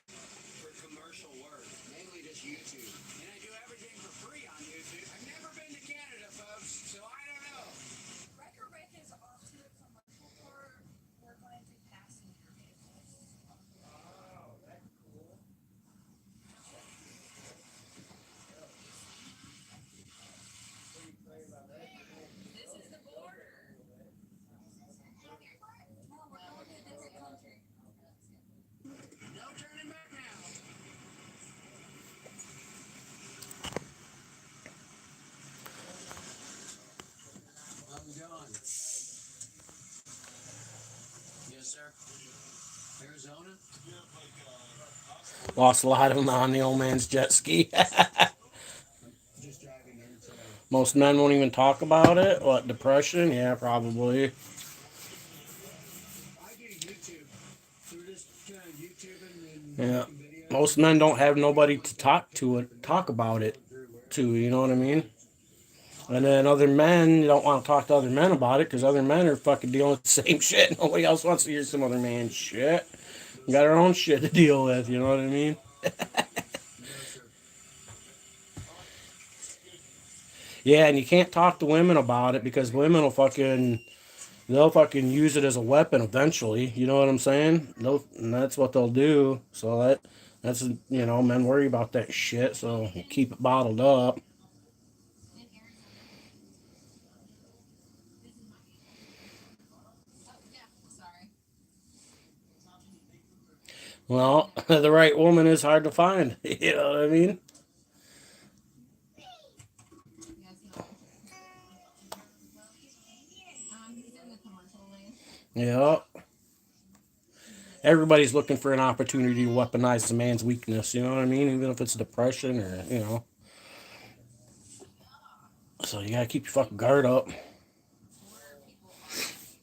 for commercial work, mainly just YouTube. And I do everything for free on YouTube. I've never been to Canada, folks, so I don't know. Record Rick is off to a commercial for we're going to pass in there? Arizona? Lost a lot of them on the old man's jet ski. Just driving into. Most men won't even talk about it. What, depression? Yeah, probably. I do YouTube. So we're just kind of YouTubing and Yeah. making videos. Most men don't have nobody to talk about it to, you know what I mean? And then other men don't want to talk to other men about it because other men are fucking dealing with the same shit. Nobody else wants to hear some other man's shit. We got our own shit to deal with, you know what I mean? Yeah, and you can't talk to women about it because women will they'll fucking use it as a weapon eventually. You know what I'm saying? And that's what they'll do. So that's men worry about that shit. So keep it bottled up. In Arizona. This is my Oh, yeah. Sorry. Well, the right woman is hard to find. You know what I mean? Yes, no. He's in the commercial lane. Yeah. Everybody's looking for an opportunity to weaponize a man's weakness. You know what I mean? Even if it's depression or. So you gotta keep your fucking guard up.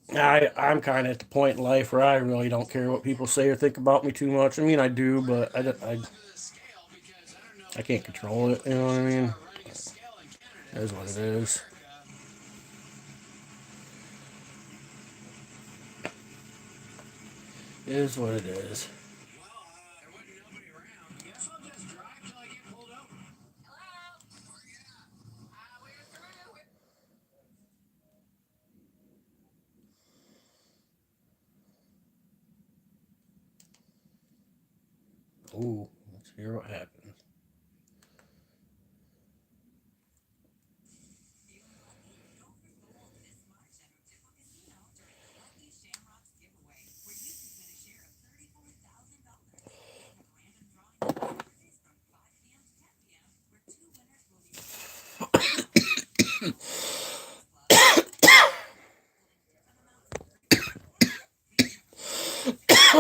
I'm kind of at the point in life where I really don't care what people say or think about me too much. I mean, I do, but I can't control it. You know what I mean? It is what it is. It is what it is. Well, there wasn't nobody around. Guess I'll just drive till I get pulled over. Hello? We're through. Ooh, let's hear what happens.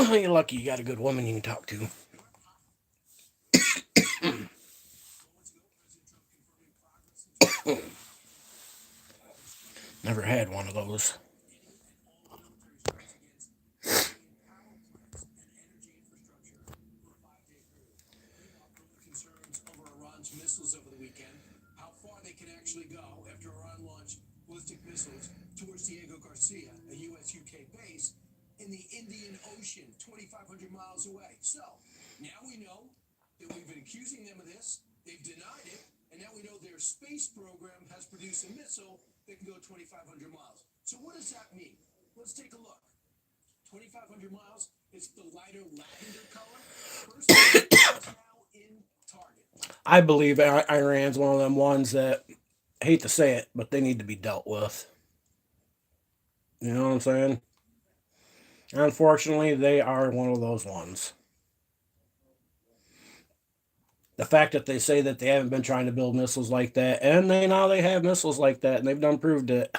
You're lucky you got a good woman you can talk to. Never had one of those. Concerns over Iran's missiles over the weekend. How far they can actually go after Iran launched ballistic missiles towards Diego Garcia, a U.S.-UK base in the Indian Ocean, 2,500 miles away. So now we know that we've been accusing them of this. They've denied it, and now we know their space program has produced a missile that can go 2,500 miles. So what does that mean? Let's take a look. 2,500 miles. It's the lighter lavender color. First, it's now in target. I believe Iran's one of them ones that, I hate to say it, but they need to be dealt with. You know what I'm saying? Unfortunately, they are one of those ones. The fact that they say that they haven't been trying to build missiles like that, and they have missiles like that, and they've done proved it.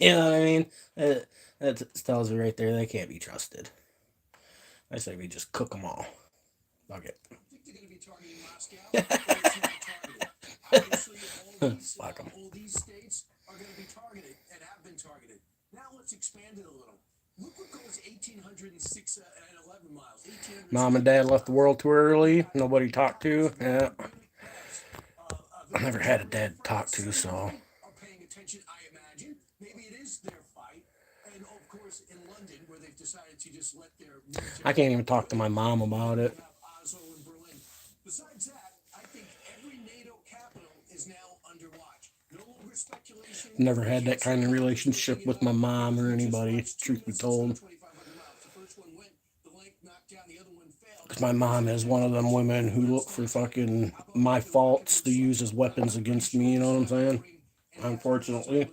You know what I mean? That tells you right there they can't be trusted. I say we just cook them all. Fuck it. I think they're going to be targeting Moscow. Or it's not targeted. Obviously, Fuck 'em. all these states are going to be targeted and have been targeted. Now let's expand it a little. Look what goes 1,806 and 11 miles. 1,800. Mom and Dad left the world too early. Nobody talked to. Yeah. I never had a dad to talk to, so. Are paying attention, I imagine. Maybe it is their fight. And of course, in London, where they've decided to just let their military. I can't even talk to my mom about it. Oslo and Berlin. Besides that, I think every NATO capital is now under watch. No longer speculation. Never had that kind of relationship with my mom or anybody, truth be told. Because my mom is one of them women who look for fucking my faults to use as weapons against me, you know what I'm saying? Unfortunately.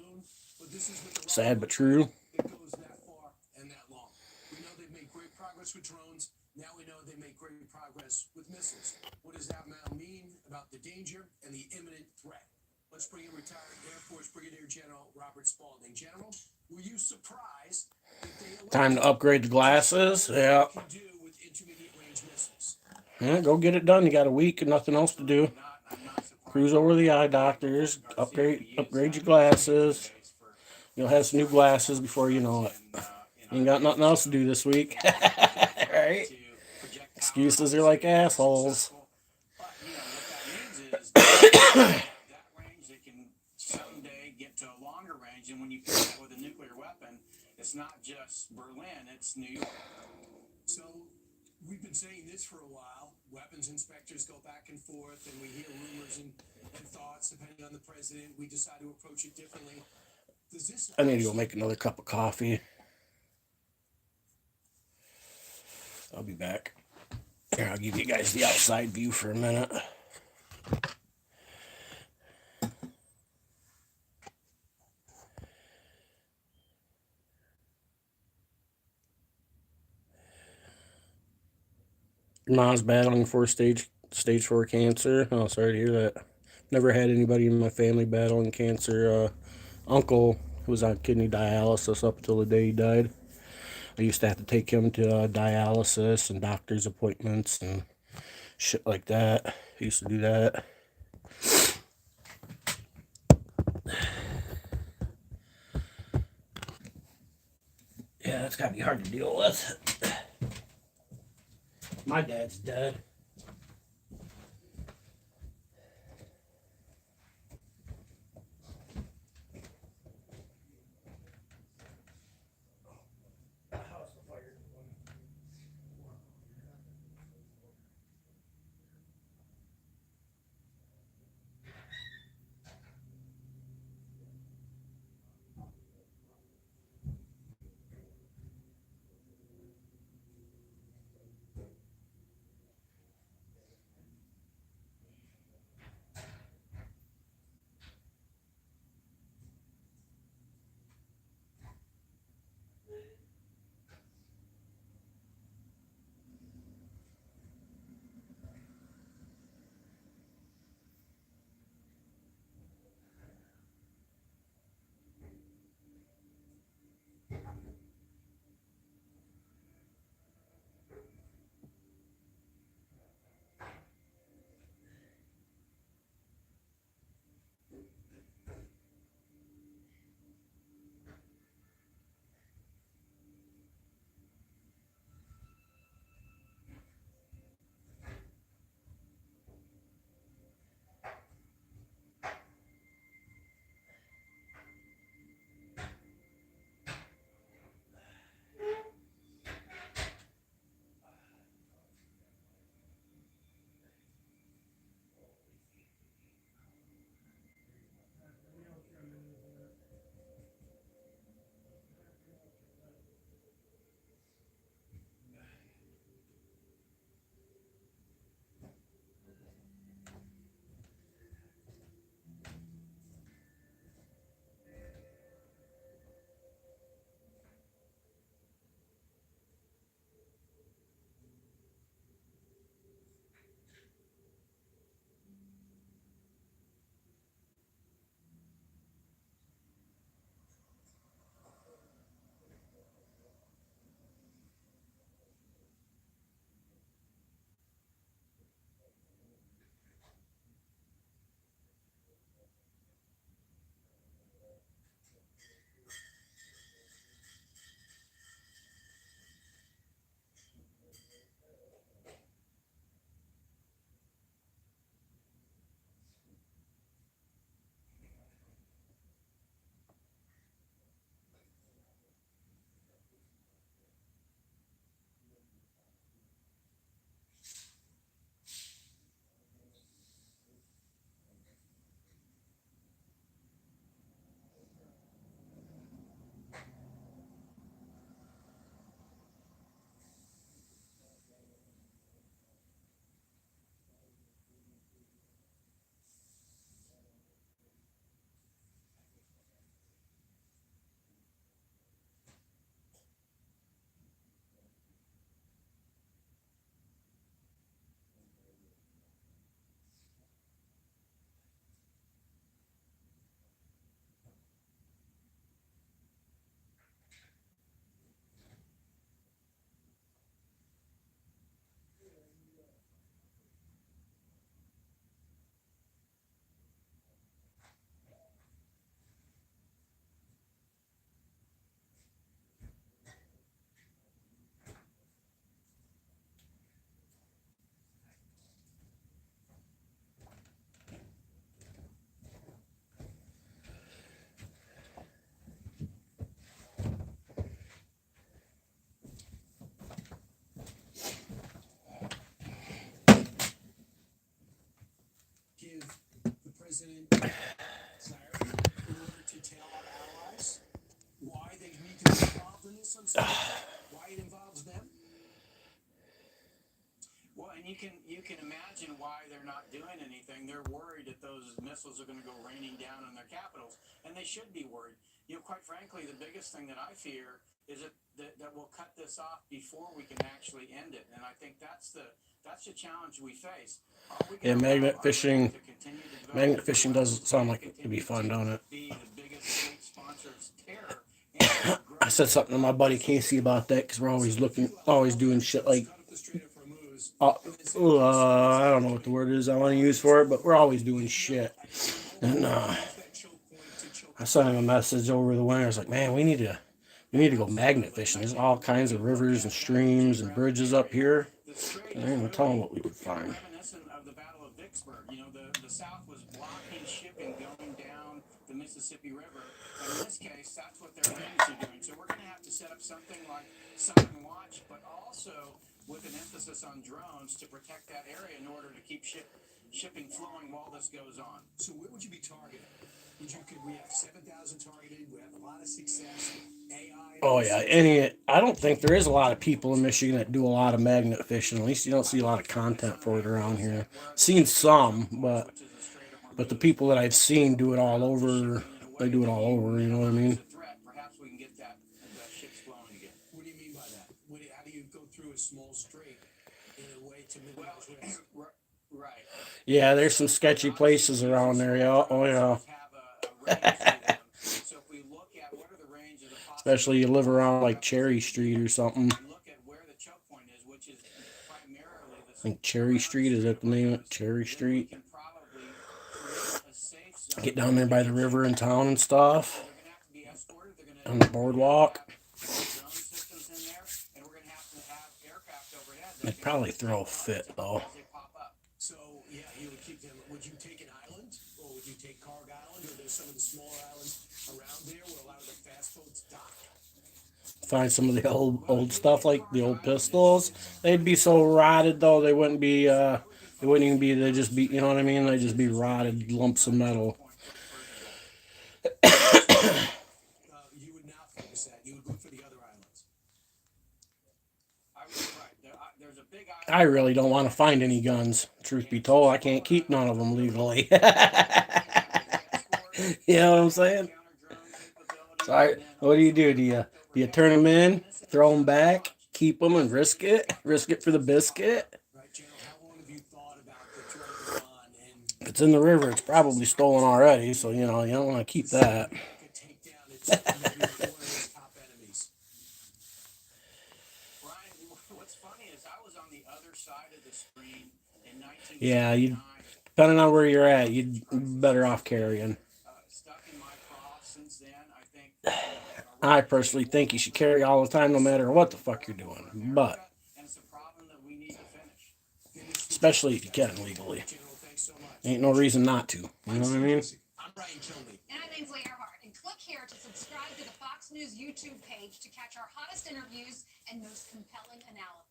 Sad but true. It goes that far and that long. We know they've made great progress with drones. Now we know they make great progress with missiles. What does that now mean about the danger and the imminent threat? Let's bring in retired Air Force Brigadier General Robert Spalding. General, were you surprised that they Time to upgrade the glasses. Yeah. can do with intermediate range missiles. Yeah, go get it done. You got a week and nothing else to do. I'm not surprised. Cruise over to the eye doctors, upgrade your glasses. You'll have some new glasses before you know it. You ain't got nothing else to do this week. Right? Excuses are like assholes. But you know what that means is that range they can someday get to a longer range, and when you pair that with a nuclear weapon, it's not just Berlin, it's New York. So we've been saying this for a while. Weapons inspectors go back and forth, and we hear rumors and thoughts depending on the president. We decide to approach it differently. Does this? I need to go make another cup of coffee. I'll be back. Here, I'll give you guys the outside view for a minute. Ma's battling stage 4 cancer. Oh, sorry to hear that. Never had anybody in my family battling cancer. Uncle was on kidney dialysis up until the day he died. I used to have to take him to dialysis and doctor's appointments and shit like that. I used to do that. Yeah, that's gotta be hard to deal with. My dad's dead. President desire in order to tell our allies why they need to be involved in this uncertainty, why it involves them? Well, and you can imagine why they're not doing anything. They're worried that those missiles are going to go raining down on their capitals, and they should be worried. You know, quite frankly, the biggest thing that I fear is that we'll cut this off before we can actually end it, and I think that's the challenge we face. Yeah, magnet fishing. Magnet fishing doesn't sound like it would be fun, don't it? Be the biggest state sponsor of terror. I said something to my buddy Casey about that because we're always doing shit like, I don't know what the word is I want to use for it, but we're always doing shit. And I sent him a message over the winter. I was like, man, we need to go magnet fishing. There's all kinds of rivers and streams and bridges up here. And I'm gonna tell him what we would find. Reminiscent of the Battle of Vicksburg. You know, the South was blocking shipping going down the Mississippi River. And in this case, that's what their enemies are doing. So we're going to have to set up something like Southern Watch, but also with an emphasis on drones to protect that area in order to keep shipping flowing while this goes on. So where would you be targeting? We have 7,000 targeted. We have a lot of success. AI. Oh yeah, I don't think there is a lot of people in Michigan that do a lot of magnet fishing. At least you don't see a lot of content for it around here. Seen some, but the people that I've seen do it all over. They do it all over. You know what I mean? Perhaps we can get that ships flowing again. What do you mean by that? How do you go through a small strait in a way to minimize risk? Right. Yeah, there's some sketchy places around there. Yeah. Oh yeah. So if we look at what are the ranges of Especially you live around like Cherry Street or something. look at where the choke point is, which is primarily the I think Cherry Street, is that the name of it? Cherry Street. can probably create a safe zone. Get down there by the river in town and stuff. They're gonna have to be escorted, they're gonna On the boardwalk. drone systems in there, and we're gonna have to have aircraft overhead. They'd probably throw a fit though. As they pop up. So, yeah, you would keep them. Would you take an island? Or would you take Carg Island? Or there's some of the smaller islands around there where a lot of the fast boats dock? Find some of the old stuff like the old pistols. They'd be so rotted though, they wouldn't be they wouldn't even be, they'd just be, you know what I mean? They'd just be rotted lumps of metal. You would not focus that. You would look for the other islands. I was right. There's a big I really don't want to find any guns. Truth be told, I can't keep none of them legally. You know what I'm saying? So what do? Do you turn them in, throw them back, keep them, and risk it? Risk it for the biscuit? Right, General? How long have you thought about the threat of Iran and If it's in the river, it's probably stolen already. So you know you don't want to keep that. could take down its maybe one of its top enemies? Brian, what's funny is I was on the other side of the screen in 1979. Yeah, depending on where you're at, you'd better off carrying. Stuck in my cross since then. I think. I personally think you should carry all the time, no matter what the fuck you're doing. But And it's a problem that we need to finish. especially if you can legally, General, thanks so much. ain't no reason not to. You know what I mean? I'm Ryan Kilney. And I'm Ainsley Earhart. And click here to subscribe to the Fox News YouTube page to catch our hottest interviews and most compelling analysis.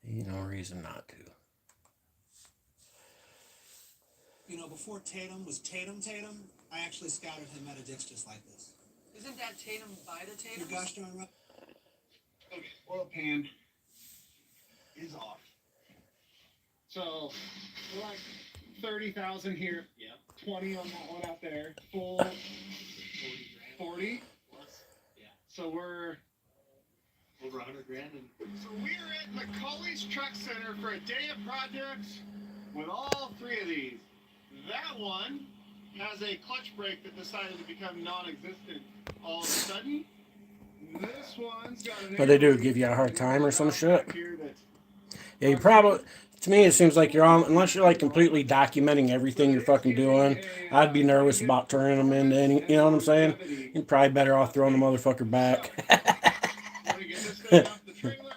Ain't no reason not to. You know, before Tatum was Tatum, I actually scouted him at a ditch just like this. Isn't that Tatum by the You're Tatum? gosh darn right. Okay, oil pan is off. So we're like 30,000 here. Yeah. 20 on that one out there. Full 40. Yeah. So we're Over 100 grand. And so we're at Macaulay's Truck Center for a day of projects with all three of these. That one has a clutch brake that decided to become non-existent all of a sudden. This one's got an What they do, give you a hard time or some shit? back here that Yeah, you probably. To me, it seems like you're on. Unless you're like completely documenting everything you're fucking doing, I'd be nervous about turning them into any. You know what I'm saying? You're probably better off throwing the motherfucker back. want to get this thing off the trailer.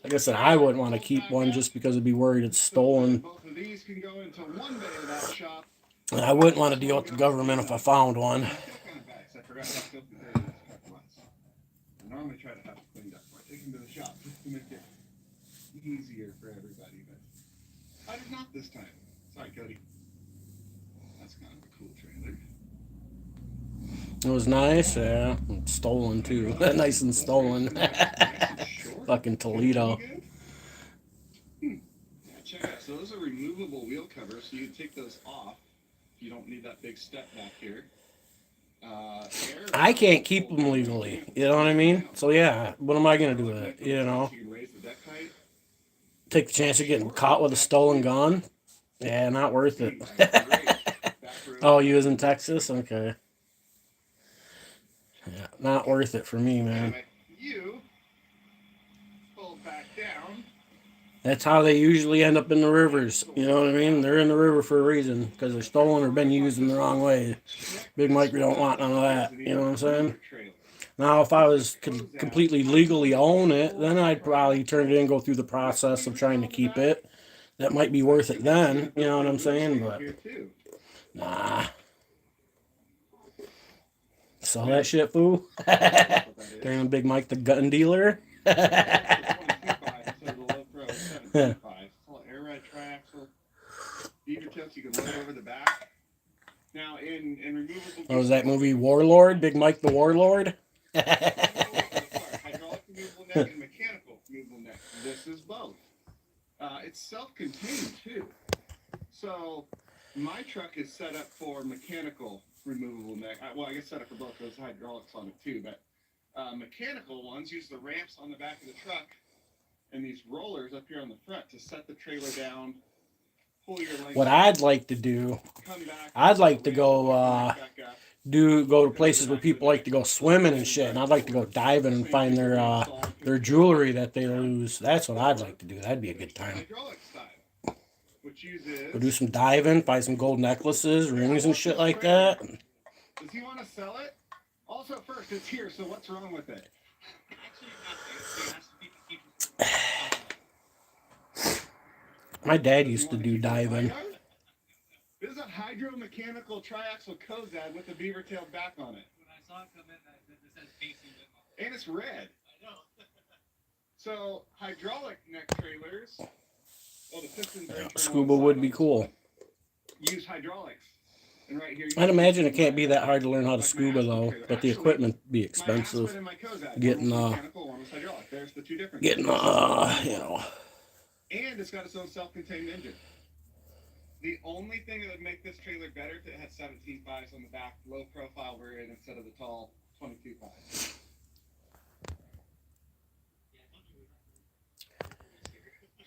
Like I said, I wouldn't want to keep one just because I'd be worried it's stolen. Both of these can go into one bay of that shop. And I wouldn't want to deal with the government if I found one. Still kind of bags. I forgot how filthy they was. I normally try to have it cleaned up before I take them to the shop just to make it easier for everybody, but I did not this time. Sorry, Cody. That's kind of a cool trailer. It was nice, yeah. And stolen too. Nice and stolen. Nice and short. Fucking Toledo. Pretty good. Yeah, check it out. So those are removable wheel covers, so you can take those off. You don't need that big step back here. I can't keep them legally. You know what I mean? So yeah, what am I gonna do with it? You know, You can raise the deck height. take the chance of getting caught with a stolen gun? Yeah, not worth it. Oh, you was in Texas? Okay. Yeah, not worth it for me, man. You pull back down. That's how they usually end up in the rivers. You know what I mean? They're in the river for a reason because they're stolen or been used in the wrong way. Big Mike, we don't want none of that. You know what I'm saying? Now, if I was completely legally own it, then I'd probably turn it in and go through the process of trying to keep it. That might be worth it then. You know what I'm saying? But nah. Sell that shit, fool. Turn Big Mike the gun dealer. Air ride triaxle. Beaver tips you can load over the back. Now in removable. What was that movie, Warlord? Big Mike the Warlord? Hydraulic removable neck and mechanical removable neck. This is both. It's self-contained too. So my truck is set up for mechanical removable neck. Well, I guess set up for both. There's hydraulics on it too, but mechanical ones use the ramps on the back of the truck and these rollers up here on the front to set the trailer down. Pull your length. What I'd like to do, Come back, I'd like to go back up. go to places where people like to go swimming and shit, and I'd like to go diving and find their jewelry that they lose. That's what I'd like to do. That'd be a good time. Hydraulic style, which uses. Go do some diving, find some gold necklaces, rings, and shit like that. Does he want to sell it? Also, first, it's here, so what's wrong with it? My dad used to do diving. This is a hydro-mechanical triaxle Kozad with a beaver tail back on it. When I saw it come in, it says facing it. And it's red. I know. So, hydraulic neck trailers. Well, the pistons are Scuba would be cool. Use hydraulics. And right here, I'd imagine it can't be that hard to learn how to scuba though, but the equipment be expensive. Getting you know. And it's got its own self-contained engine. The only thing that would make this trailer better if it had 17.5s on the back, low profile rear end instead of the tall 22.5s.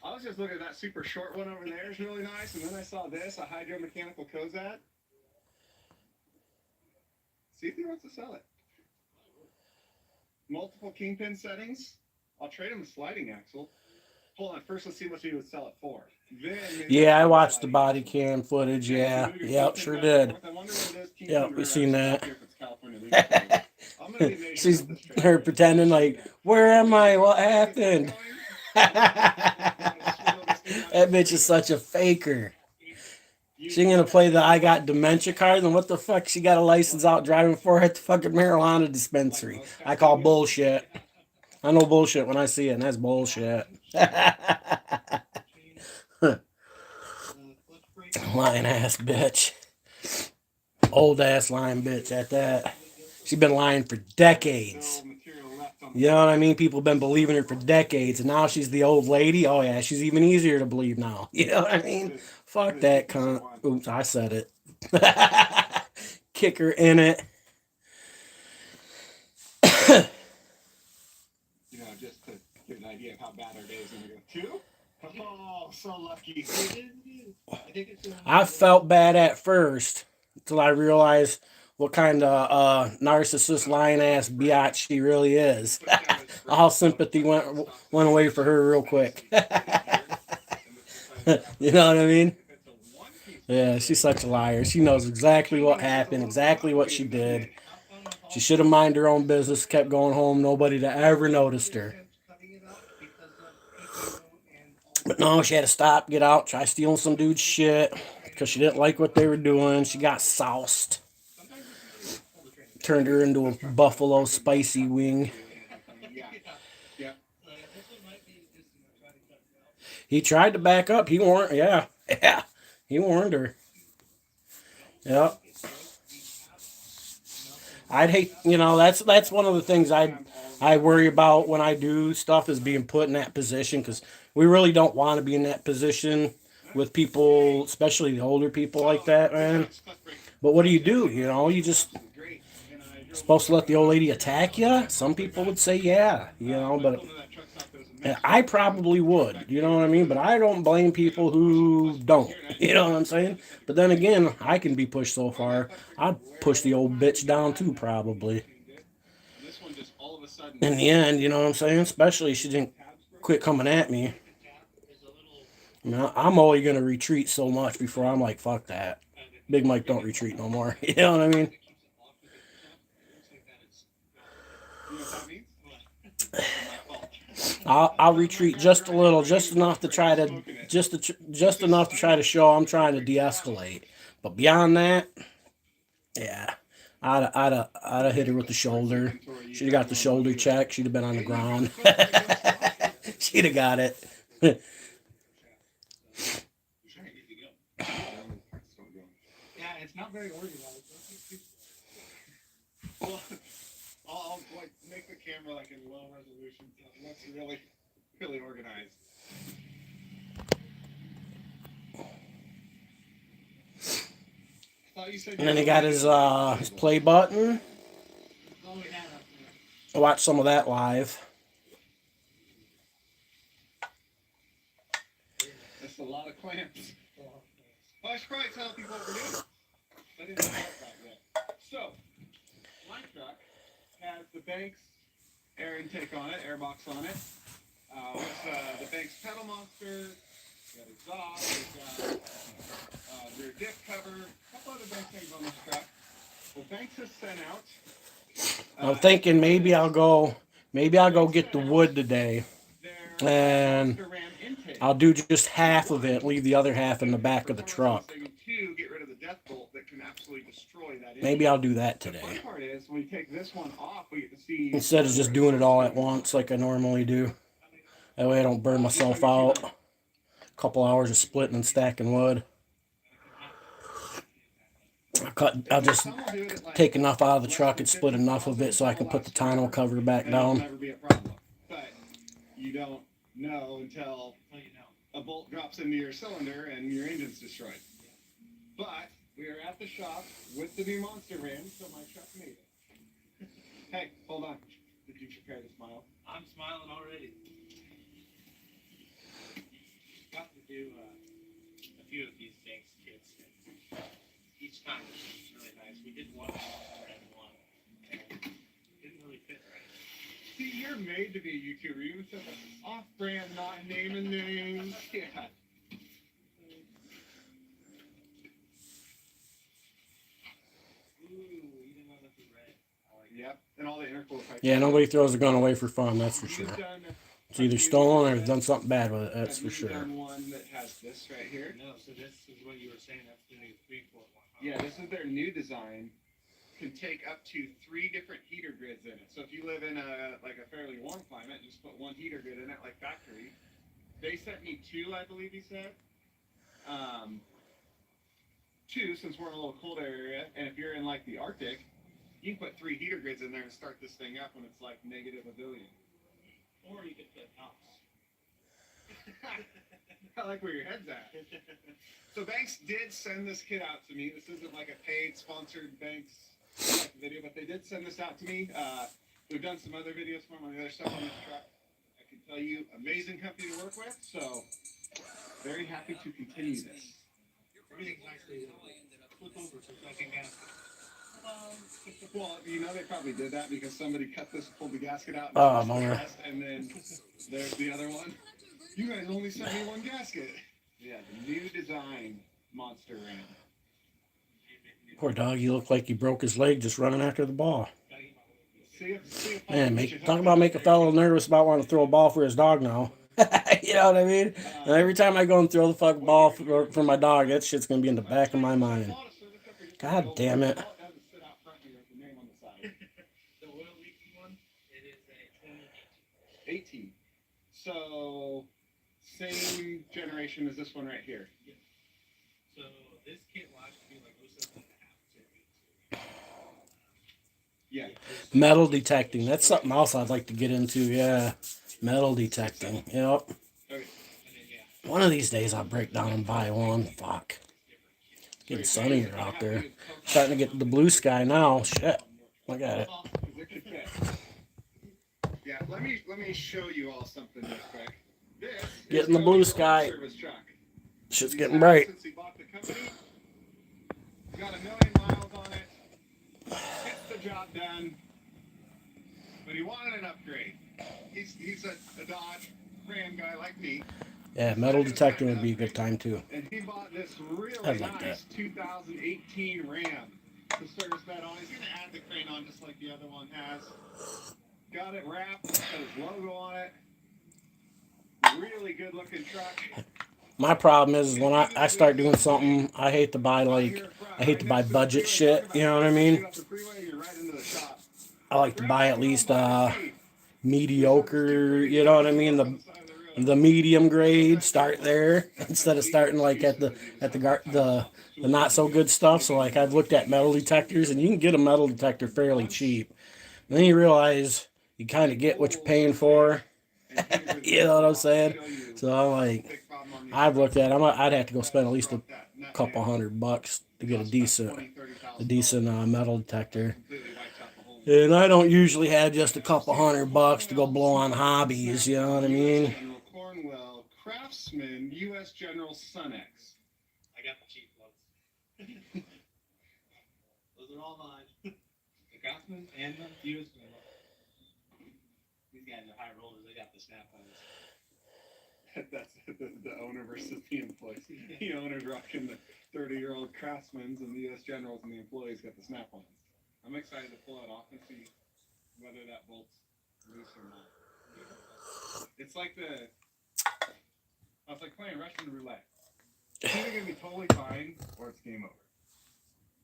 I was just looking at that super short one over there. It's really nice. And then I saw this, a hydro-mechanical Kozad. See if he wants to sell it. Multiple kingpin settings. I'll trade him a sliding axle. Hold on, first let's see what he would sell it for. Yeah, I watched the body cam footage. Yeah, yep, sure did. Yep, we seen that. She's her pretending like, where am I? What happened? That bitch is such a faker. She gonna play the I got dementia card, and what the fuck she got a license out driving for at the fucking marijuana dispensary? I call bullshit. I know bullshit when I see it, and that's bullshit. Lying ass bitch. Old ass lying bitch at that. She's been lying for decades. You know what I mean? People have been believing her for decades, and now she's the old lady. Oh yeah, she's even easier to believe now. You know what I mean? Fuck that cunt. Oops, I said it. Kick her in it. You know, just to give an idea of how bad our day is going to go. 2? Oh, so lucky. I felt bad at first until I realized what kind of narcissist lying ass biatch she really is. All sympathy went away for her real quick. You know what I mean? Yeah, she's such a liar. She knows exactly what happened, exactly what she did. She should have minded her own business, kept going home, nobody that ever noticed her. But no, she had to stop, get out, try stealing some dude's shit because she didn't like what they were doing. She got soused. Turned her into a buffalo spicy wing. He tried to back up. He warned, yeah, he warned her. Yep. I'd hate, that's one of the things I worry about when I do stuff is being put in that position because we really don't want to be in that position with people, especially the older people like that, man. But what do? You just supposed to let the old lady attack you? Some people would say yeah, but I probably would, you know what I mean? But I don't blame people who don't, you know what I'm saying? But then again, I can be pushed so far, I'd push the old bitch down too, probably. In the end, you know what I'm saying? Especially if she didn't quit coming at me. I mean, I'm only going to retreat so much before I'm like, fuck that. Big Mike don't retreat no more. You know what I mean? I'll retreat just a little, just enough to try to just enough to try to show I'm trying to de-escalate. But beyond that, yeah, I'd have hit her with the shoulder. She'd have got the shoulder check. She'd have been on the ground. She'd have got it. Yeah, it's not very organized. Well, I'll like make the camera like in low resolution, so it looks really, really organized. I thought you said And then he got his play button. I watched some of that live. That's a lot of clamps. Well, I should probably tell people what we're doing. I didn't start that yet. So, my truck has the Banks air intake on it, air box on it. With the Banks pedal monster, we got exhaust, we've got rear diff cover, a couple other Banks things on this truck. Well, Banks has sent out. I'm thinking maybe I'll go get the wood today, and I'll do just half of it, leave the other half in the back of the truck. Maybe I'll do that today. Instead of just doing it all at once like I normally do. That way I don't burn myself out. A couple hours of splitting and stacking wood. I'll just take enough out of the truck and split enough of it so I can put the tonneau cover back down. But you don't know until a bolt drops into your cylinder and your engine's destroyed. But we are at the shop with the new Monster Ram, so my truck made it. Hey, hold on. Did you prepare to smile? I'm smiling already. Got to do a few of these Banks kits. Each time it's really nice. We did one and one. And it didn't really fit right. See, you're made to be a YouTuber. You said off-brand, not naming names. Yeah. Yep, and all the intercooler pipes. Yeah, nobody throws a gun away for fun, that's for sure. It's either stolen or done something bad with it, that's for sure. Done one that has this right here. No, so this is what you were saying. That's the new 3-4 one. Yeah, this is their new design. Can take up to 3 different heater grids in it. So if you live in a fairly warm climate, just put one heater grid in it, like factory. They sent me 2, I believe he said. 2, since we're in a little cold area, and if you're in like the Arctic, you can put 3 heater grids in there and start this thing up when it's like negative a billion. Or you could put hops. I like where your head's at. So Banks did send this kit out to me. This isn't like a paid, sponsored Banks video, but they did send this out to me. We've done some other videos for them on the other stuff on this truck. I can tell you, amazing company to work with, so very happy to continue this. Everything's nicely flip over so I can gasket. Well, they probably did that because somebody cut this, pulled the gasket out, and then there's the other one. You guys only sent me one gasket. Yeah, the new design Monster Ram. Poor dog, he looked like he broke his leg just running after the ball. Man, talk about make a fellow nervous about wanting to throw a ball for his dog now. You know what I mean? And every time I go and throw the fucking ball for my dog, that shit's going to be in the back of my mind. God damn it. The oil leaking one, it is a 2018. So, same generation as this one right here. So this kit will actually be like 07 Yeah. Metal detecting. That's something else I'd like to get into. Yeah, metal detecting. Yep. Okay. And then, yeah. One of these days I'll break down and buy one. Fuck. Getting sunnier out there. Starting to get the blue sky now. Shit. Look at it. Yeah, let me show you all something real quick. This Getting is the blue Cody's sky. service truck. Shit's He's getting had it bright. Since he bought the company. He's got 1 million miles on it. Gets the job done. But he wanted an upgrade. He's a Dodge Ram guy like me. Yeah, metal detecting would be a good time too. And he bought this really I'd like nice 2018 Ram to service that on. He's going to add the crane on just like the other one has. Got it wrapped, got his logo on it. Really good looking truck. My problem is when I start doing something, I hate to buy budget shit. You know what I mean? I like to buy at least mediocre. You know what I mean? The medium grade. Start there instead of starting like at the not so good stuff. So like I've looked at metal detectors, and you can get a metal detector fairly cheap. And then you realize you kind of get what you're paying for. You know what I'm saying? So I'm like, I've looked at. I'd have to go spend at least a couple $100 to get a decent metal detector. And I don't usually have just a couple $100 to go blow on hobbies. You know what I mean? General Cornwell, Craftsman, U.S. General Sunex. I got the cheap ones. Those are all mine. The Craftsman and the US General. These guys are high rollers. They got the snap-ons. That's the owner versus the employees. The owner's rocking the 30-year-old Craftsman's, and the U.S. Generals and the employees got the snap-ons. I'm excited to pull it off and see whether that bolt's loose or not. It's like it's like playing Russian roulette. It's either gonna be totally fine or it's game over.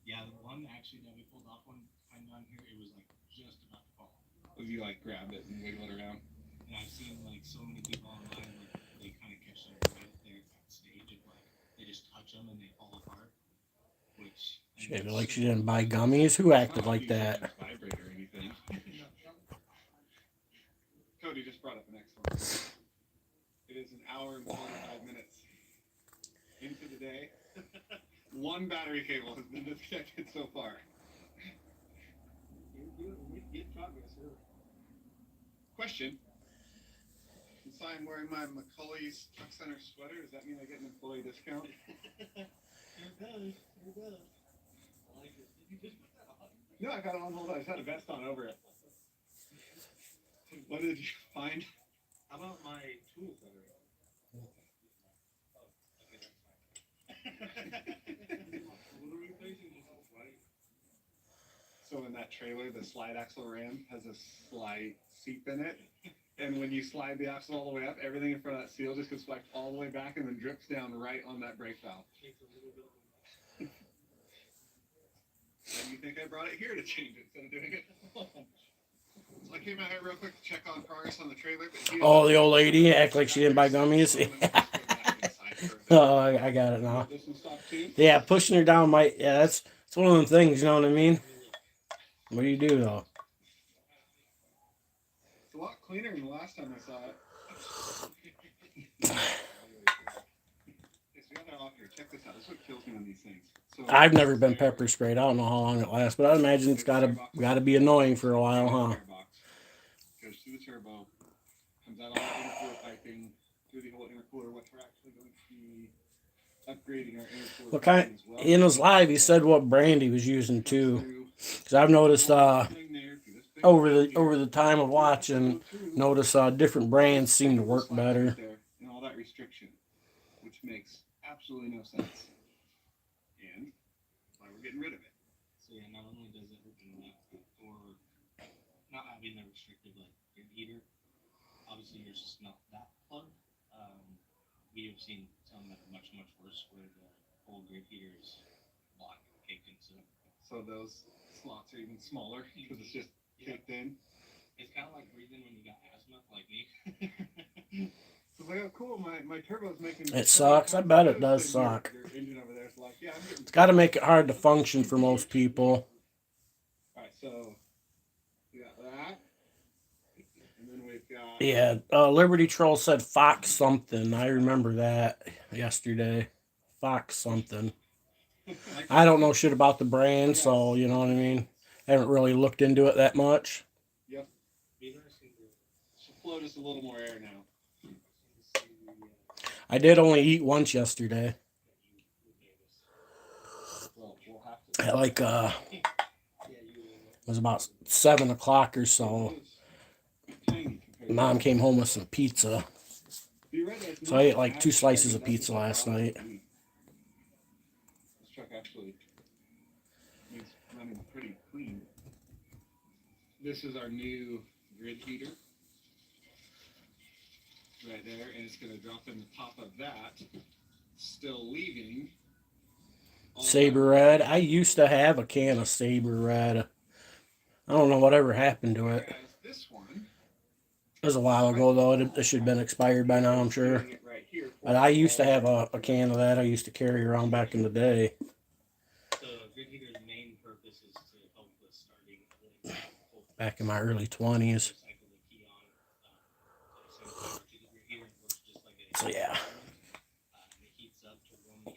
Yeah, the one actually that we pulled off one time down here, it was like just about to fall. If you like grab it and wiggle it around. And I've seen like so many people online, like they kind of catch them right there at that stage of like they just touch them and they fall apart. Which Shit, like she didn't buy gummies. Who acted like that? Vibrate or anything. Cody just brought up the next one. It is an hour and 45 minutes into the day. One battery cable has been disconnected so far. we get progress really. Question. Since I'm wearing my McCulley's Truck Center sweater, does that mean I get an employee discount? It does. I like it. Did you just put that on? No, I got it on hold. I just had a vest on over it. What did you find? How about my tools that are in? Oh, okay, that's fine. What are we facing? Just right? So in that trailer, the slide axle ram has a slight seep in it. And when you slide the axle all the way up, everything in front of that seal just gets whacked all the way back and then drips down right on that brake valve. Takes a little bit of a mess. And you think I brought it here to change it instead of doing it? So I came out here real quick to check on progress on the trailer. But Oh, the old lady act like she didn't buy gummies. Oh, I got it now. This one's stopped too. Yeah, pushing her down might. Yeah, that's one of them things. You know what I mean? What do you do though? It's a lot cleaner than the last time I saw it. It's the other off here. Check this out. This is what kills me on these things. So I've never been pepper sprayed. I don't know how long it lasts, but I imagine it's gotta be annoying for a while, huh? Goes through the turbo, comes out all the intercooler piping, through the whole intercooler, which we're actually going to be upgrading our intercooler. What kind? As well. In his live, he said what brand he was using too. Because I've noticed over the time of watching, different brands seem to work better. And all that restriction, which makes absolutely no sense. And why we're getting rid of it. So yeah, not only does it open up for not having the restricted like your heater, obviously yours is not that plugged. We have seen some that are much worse where the whole grid heater is blocked and caked in. So those slots are even smaller because it's just caked in. It's kind of like breathing when you got asthma, like me. So it's like, oh cool, my turbo's making. It sucks. I bet it does suck. Your engine over there is like, yeah, It's got to make it hard to function for most people. Alright, so And then we've got Yeah, Liberty Troll said Fox something. I remember that yesterday. Fox something. I don't know shit about the brand, so you know what I mean. I haven't really looked into it that much. Yep. Be interesting to Should flow just a little more air now. see I did only eat once yesterday. you gave us. Well, we'll have to. At like Yeah, you it was about 7 o'clock or so. Tiny compared to Mom came home with some pizza. Be ready, it's So not I ate like as 2 slices of heavy as pizza I last thought it night. would be. This truck actually is running pretty clean. This is our new grid heater. Right there, and it's going to drop in the top of that. Still leaving. all Saber that Red. I used to have a can of Saber Red. I don't know whatever happened to it. Whereas this one, It was a while ago though. It should have been expired by now, I'm sure. doing it right here for But I used to have a can of that. I used to carry around back in the day. The grid heater's main purpose is to help with starting a really cold Back in my early 20s. cycle the key on send power to the grid heater. It works just like a So yeah. and it heats up to warm the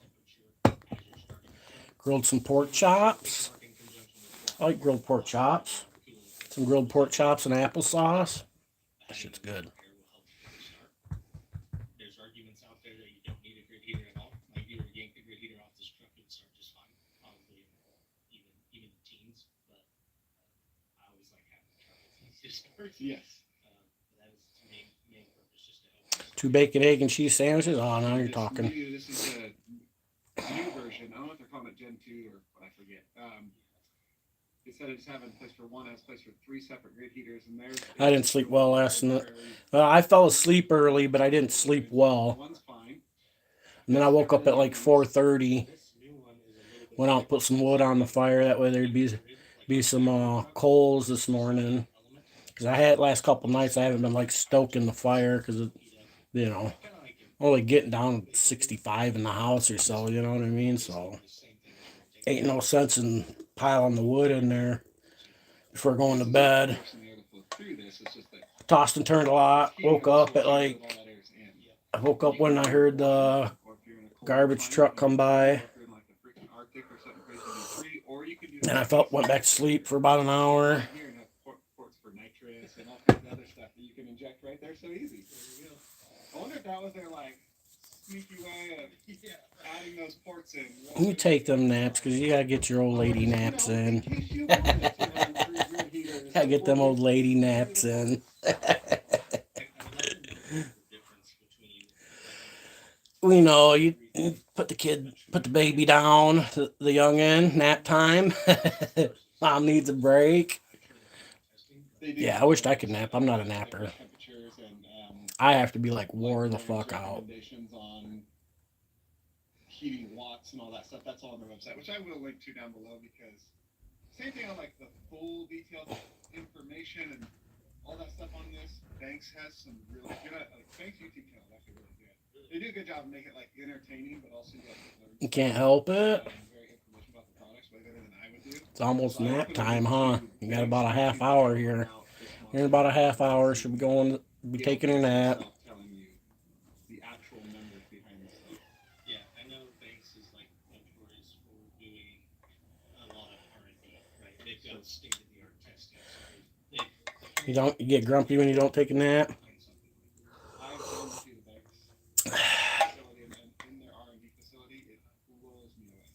temperature as you're starting. Grilled some pork chops. Work in conjunction with I like grilled pork chops. Some grilled pork chops and applesauce. That shit's good. air will help you start. There's arguments out there that you don't need a grid heater at all. Like if you were to yank the grid heater off this truck, it would start just fine. Probably even the teens. But I always like having the truck. It's easy to start. yes. But that is its main purpose, just to help. 2 bacon, egg, and cheese sandwiches. Oh, now you're This talking. this is a new version. I don't know if they're calling it Gen 2 or what, I forget. Instead of just having a place for one, it has a place for 3 separate grid heaters, and there's. I didn't sleep well last night. I fell asleep early, but I didn't sleep well. One's fine. And then I woke up at like 4:30. This new one is a little bit Went out and put some wood on the fire. That way there'd be some coals this morning. Because I had last couple nights I haven't been like stoking the fire because you know only getting down 65 in the house or so. You know what I mean? So ain't no sense in piling the wood in there before going to bed. Forcing the air to flow through this. It's just that Tossed and turned a lot. Woke up at like all that air's in. I woke up when I heard the Or if you're in a cold garbage climate, truck come by. or if you're in like the freaking Arctic or something crazy, you need 3, or you can do And I went back to sleep for about an hour. here and have ports for nitrous and all kinds of other stuff that you can inject right there so easy. There you go. I wonder if that was their like sneaky way of adding those ports in. You take them naps because you gotta get your old lady naps in. Gotta get them old lady naps in. We know you put the baby down, the youngin, nap time. Mom needs a break. Yeah, I wished I could nap. I'm not a napper. I have to be like wore the fuck out. Recommendations on heating watts and all that stuff. That's all on their website, which I will link to down below because same thing on like the full detailed information and all that stuff on this. Banks has some really good, like Banks YouTube channel is actually really good. They do a good job of making it like entertaining, but also you like learn. You can't help it. Very information about the products, way better than I would do. It's almost nap time, huh? You got about a half hour here. Here in about a half hour, should be taking a nap. Telling you the actual numbers behind this stuff. Yeah, I know Banks is like notorious for doing a lot of R&D, right? They've got state-of-the-art testing. So You get grumpy when you don't take a nap. I've been to the Banks facility and in their R&D facility. It blows me away.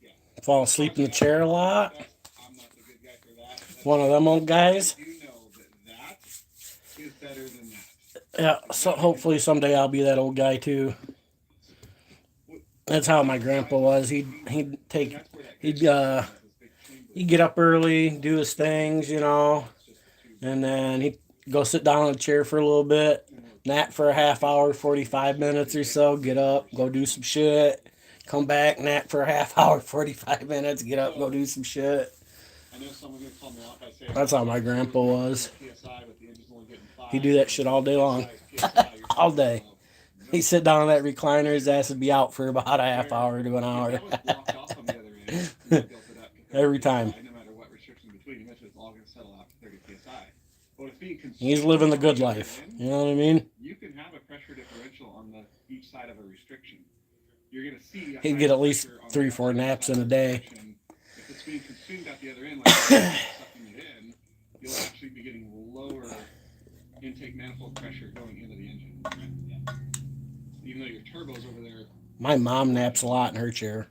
Yeah. Fall asleep in the chair a lot. I'm not the good guy for that. That's One of them old guys. I do know that is better than that. Yeah, so hopefully someday I'll be that old guy too. That's how my grandpa was. He'd get up early, do his things, you know, and then he'd go sit down in a chair for a little bit, nap for a half hour, 45 minutes or so, get up, go do some shit, come back, nap for a half hour, 45 minutes, get up, go do some shit. That's how my grandpa was. He'd do that shit all day long. All day. He'd sit down in that recliner, his ass would be out for about a half hour to an hour. Every time. No matter what restriction between, eventually it's all going to settle out to 30 psi. Well, it's being consumed. He's living the good life. You know what I mean? You can have a pressure differential on each side of a restriction. You're going to see He'd get at least 3-4 naps in a day. If it's being consumed at the other end, like sucking it in, you'll actually be getting lower intake manifold pressure going into the engine. Yeah. Even though your turbo's over there. My mom naps a lot in her chair.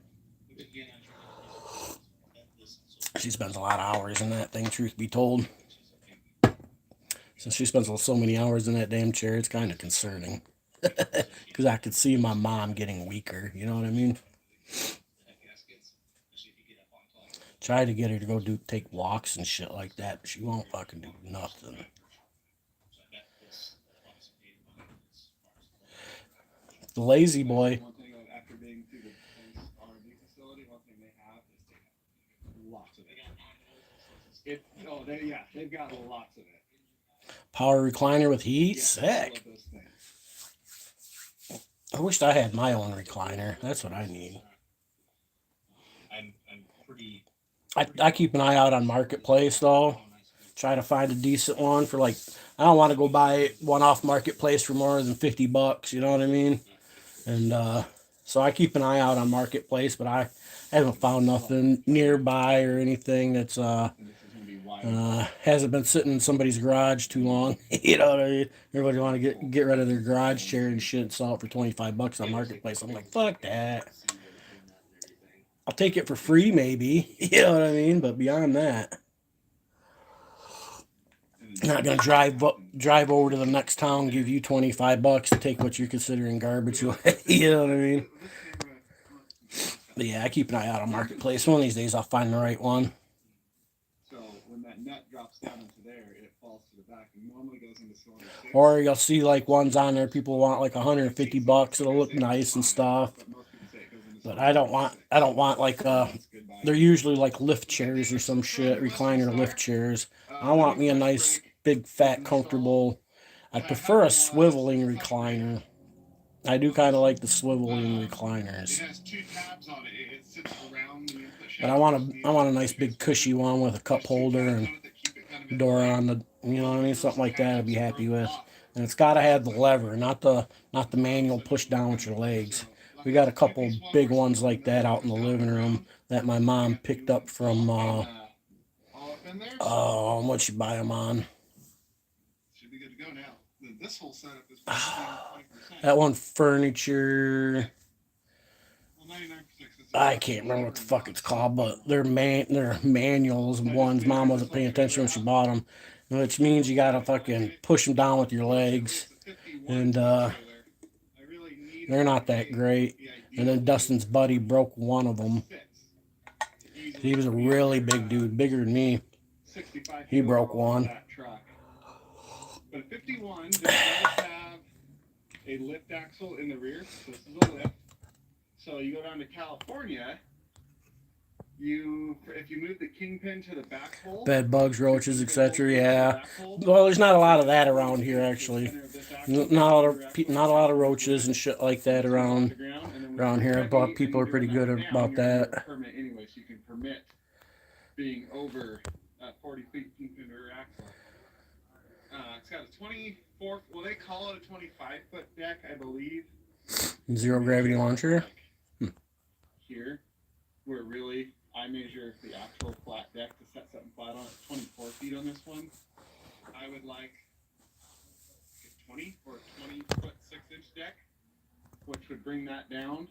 She spends a lot of hours in that thing, truth be told. Since she spends so many hours in that damn chair, it's kind of concerning. Because I could see my mom getting weaker, you know what I mean? Try to get her to go take walks and shit like that, but she won't fucking do nothing. The lazy boy. One thing after being through the R&D facility, one thing they have is they have lots of it. They've got lots of it. Power recliner with heat? Yeah, Sick. I wished I had my own recliner. That's what I need. I'm pretty. I keep an eye out on Marketplace, though. Try to find a decent one for I don't want to go buy one off Marketplace for more than $50, you know what I mean? And so I keep an eye out on Marketplace, but I haven't found nothing nearby or anything that's hasn't been sitting in somebody's garage too long. You know what I mean? Everybody want to get rid of their garage chair and shit and sell it for $25 on Marketplace. I'm like, fuck that. I'll take it for free, maybe. You know what I mean? But beyond that, I'm not gonna drive over to the next town, give you $25 to take what you're considering garbage away. You know what I mean? But yeah, I keep an eye out on Marketplace. One of these days, I'll find the right one. So when that nut drops down into there, it falls to the back and normally goes into cylinder 6. Or you'll see ones on there. People want $150. It'll look nice and stuff. But I don't want they're usually lift chairs or some shit, recliner lift chairs. I want me a nice, big, fat, comfortable. I prefer a swiveling recliner. I do kind of like the swiveling recliners. It has 2 tabs on it. It sits around the input shaft. But I want a nice, big, cushy one with a cup holder and door on the, you know what I mean? Something like that I'd be happy with. And it's got to have the lever, not the manual push down with your legs. We got a couple big ones like that out in the living room that my mom picked up from, what'd she buy them on? Should be good to go now. This whole setup is 20%. That one furniture, Well, 99%. I can't remember what the fuck it's called, but they're manuals ones. Mom wasn't paying attention when she bought them, which means you gotta fucking push them down with your legs, and they're not that great. And then Dustin's buddy broke one of them. He was a really big dude, bigger than me. He broke one. But a 51 does have a lift axle in the rear. So this is a lift. So you go down to California, if you move the kingpin to the back hole, Bed bugs, roaches, etc. Yeah. Well, there's not a lot of that around here, actually. Not a lot of roaches and shit like that around here. But people are pretty good about that. Permit anyway, so you can permit being over 40 feet kingpin rear axle. It's got a 24. Well, they call it a 25-foot deck, I believe. Zero gravity launcher. Here, where really I measure the actual flat deck to set something flat on it. 24 feet on this one. I would like a 20 or 20-foot 6-inch deck, which would bring that down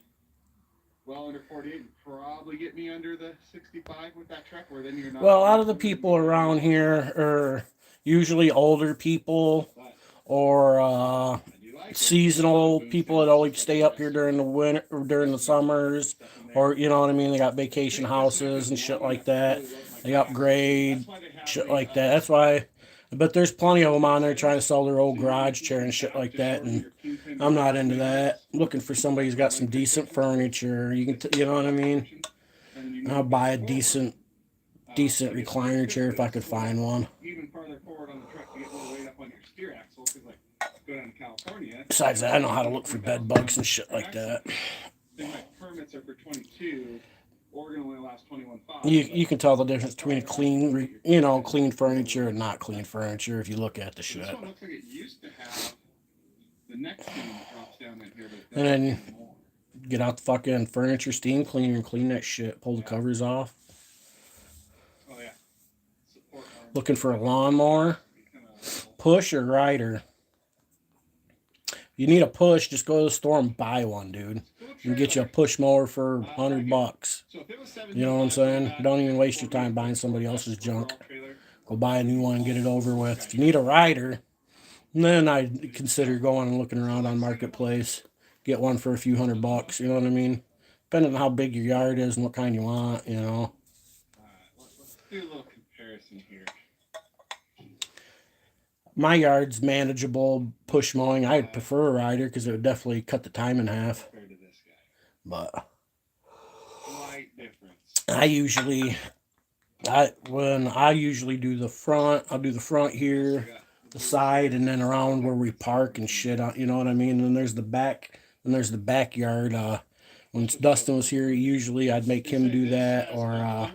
well under 48 and probably get me under the 65 with that truck. Where then you're not. Well, a lot of the people around here are usually older people or seasonal people that only stay up here during the winter or during the summers, or you know what I mean. They got vacation houses and shit like that. They upgrade shit like that. That's why. But there's plenty of them on there trying to sell their old garage chair and shit like that, and I'm not into that. I'm looking for somebody who's got some decent furniture. You can, you know what I mean. I'll buy a decent recliner chair if I could find one. Even farther forward on the truck to get more weight up on your steer axle, because go down to California. Besides that, I know how to look for bed bugs and shit like that. Then my permits are for 22. Oregon only allows 21.5. You can tell the difference between a clean, you know, clean furniture and not clean furniture if you look at the So shit. this one looks like it used to have the next thing that drops down in here, but it And doesn't then anymore. get out the fucking furniture steam cleaner and clean that shit. Pull the covers off. Oh yeah. Support arm. Looking for a lawnmower, push or rider. You need a push, just go to the store and buy one, dude. And get you a push mower for $100. So if it was You know what I'm saying? 75 Don't even waste your time buying somebody else's junk. Go buy a new one and get it over with. If you need a rider, then I'd consider going and looking around on Marketplace. Get one for a few $100, you know what I mean? Depending on how big your yard is and what kind you want, you know. let's do a little comparison here. My yard's manageable push mowing. I'd prefer a rider because it would definitely cut the time in half. Compared to this guy. But Slight difference. I usually do the front, I'll do the front here, the side, and then around where we park and shit. You know what I mean? And then there's the back, and there's the backyard. When Dustin was here, usually I'd make him do that, or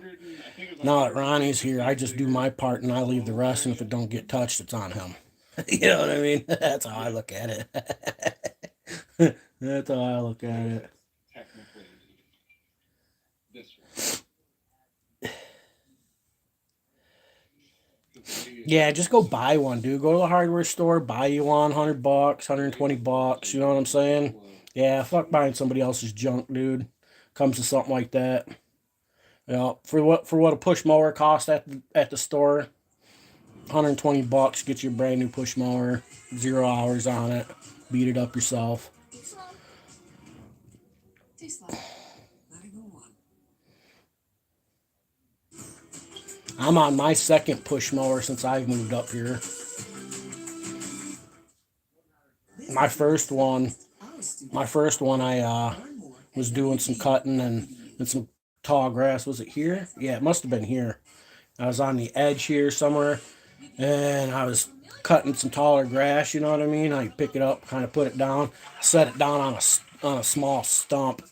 now that Ronnie's here, I just do my part and I leave the rest. And if it don't get touched, it's on him. You know what I mean? That's how I look at it. That's how I look at it. Technically, this one. Yeah, just go buy one, dude. Go to the hardware store, buy you one, $100, $120. You know what I'm saying? Yeah, fuck buying somebody else's junk, dude. Comes to something like that. You know, for what a push mower costs at the store, $120 get you a brand new push mower, 0 hours on it. Beat it up yourself. Too slow. Not even one. I'm on my second push mower since I've moved up here. My first one I was doing some cutting and some tall grass. Was it here? Yeah, it must have been here. I was on the edge here somewhere, and I was cutting some taller grass. You know what I mean? I pick it up, kind of put it down, set it down on a small stump,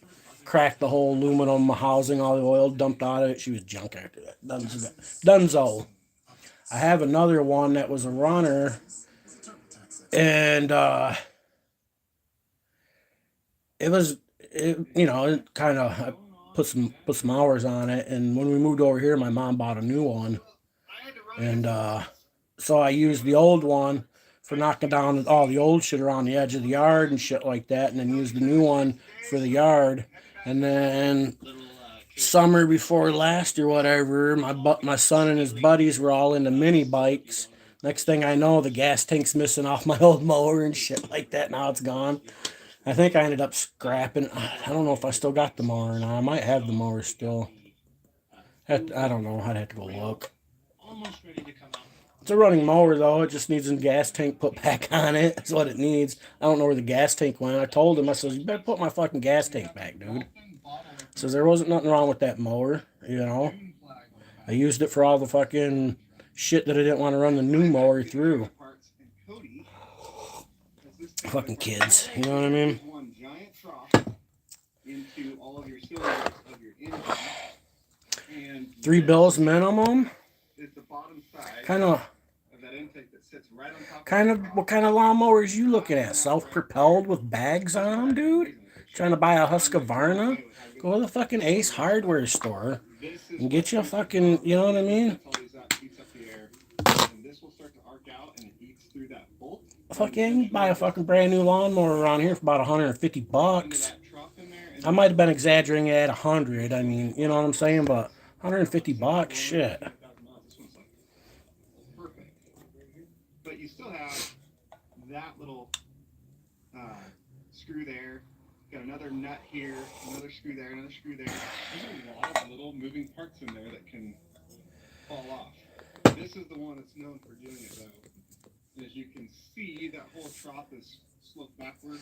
cracked the whole aluminum housing, all the oil dumped out of it. She was junk after that. Dunzo. I have another one that was a runner, and it kind of put some hours on it. And when we moved over here, my mom bought a new one, and so I used the old one for knocking down all the old shit around the edge of the yard and shit like that, and then used the new one for the yard. And then summer before last or whatever, my son and his buddies were all into mini bikes. Next thing I know, the gas tank's missing off my old mower and shit like that. Now it's gone. I think I ended up scrapping. I don't know if I still got the mower or not. I might have the mower still. I don't know. I'd have to go look. Almost ready to come out. It's a running mower, though. It just needs a gas tank put back on it. That's what it needs. I don't know where the gas tank went. I told him, I said, you better put my fucking gas tank back, dude. Says there wasn't nothing wrong with that mower, you know. I used it for all the fucking shit that I didn't want to run the new mower through. Fucking kids, you know what I mean? One giant trough into all of your cylinders of your engine, and $3 minimum. is the bottom side Kind of that intake that sits right on top. what kind of lawnmowers you looking at? Self-propelled with bags on them, dude? Trying to buy a Husqvarna? Go to the fucking Ace Hardware store and get you a fucking, you know what I mean? This will start to arc out and it eats through that bolt. Fuck yeah, you can buy a fucking brand new lawnmower around here for about $150. I might have been exaggerating at 100. I mean, you know what I'm saying? But $150, shit. Perfect. But you still have that little screw there. Got another nut here, another screw there, another screw there. There's a lot of little moving parts in there that can fall off. This is the one that's known for doing it though. As you can see, that whole trough is sloped backward.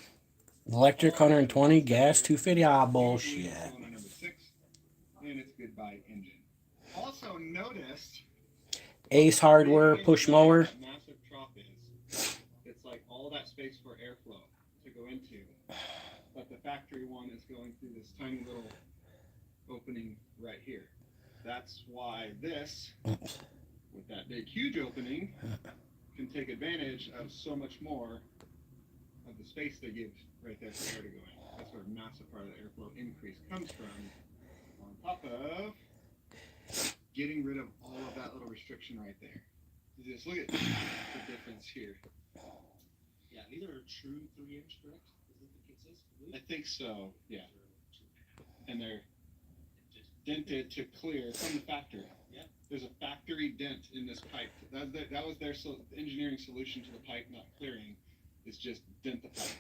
Electric 120, gas 250. Ah, bullshit. Number 6, and it's goodbye engine. Also noticed Ace Hardware push mower. massive trough is. It's like all that space for airflow to go into. But the factory one is going through this tiny little opening right here. That's why this, with that big huge opening, can take advantage of so much more of the space they give right there for air to go in. That's where a massive part of the airflow increase comes from, on top of getting rid of all of that little restriction right there. Just look at the difference here. Yeah, these are true 3-inch, correct? Is that the case? I think so, yeah. And they're dented to clear from the factory. Yeah. There's a factory dent in this pipe. That was their engineering solution to the pipe not clearing, is just dent the pipe.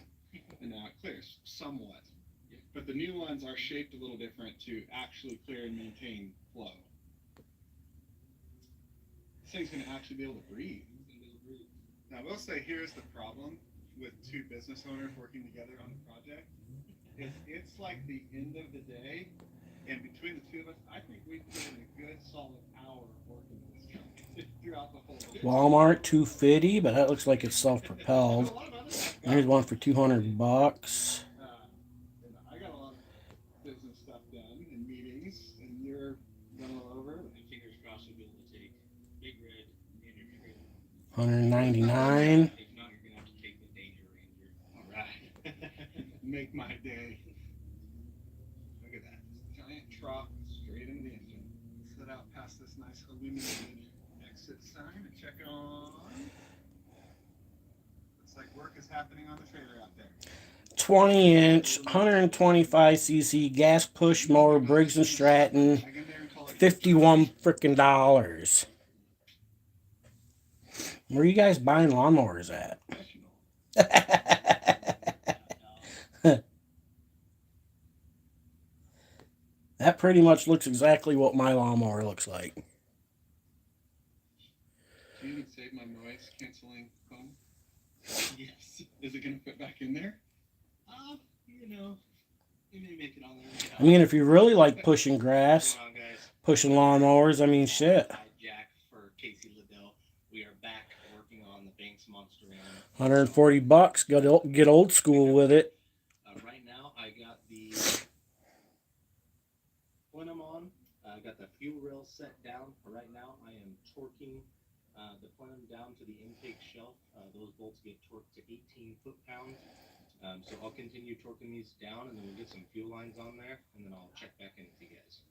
And now it clears somewhat. Yeah. But the new ones are shaped a little different to actually clear and maintain flow. This thing's going to actually be able to breathe. Now, I will say, here's the problem with two business owners working together on the project. It's like the end of the day, and between the two of us, I think we put in a good solid hour of working on this company throughout the whole day. Walmart $250, but that looks like it's self-propelled. There's one for $200. And I got a lot of business stuff done and meetings, and you're running all over. And fingers crossed you'll be able to take Big Red in your trailer. $199. If not, you're gonna have to take the Danger Ranger. All right. Make my day. Look at that. Giant truck straight into the engine. Set out past this nice illuminated exit sign and check it on. Looks like work is happening on the trailer out there. 20-inch, 125cc gas push mower, Briggs and Stratton, $51 frickin' dollars. Where are you guys buying lawnmowers at? That pretty much looks exactly what my lawnmower looks like. Do you even save my noise canceling phone? Yes. Is it going to fit back in there? You know, you may make it on there. I mean, if you really like pushing grass, What's going on, guys? pushing lawnmowers, I mean, shit. Hi, Jack, for Casey Liddell. We are back working on the Banks Monster Am. $140. Get old school with it. Right now, I got the plenum on. I got the fuel rail set down. Right now, I am torquing the plenum down to the intake shelf. Those bolts get torqued to 18 foot-pounds. So I'll continue torquing these down, and then we'll get some fuel lines on there, and then I'll check back in with you guys.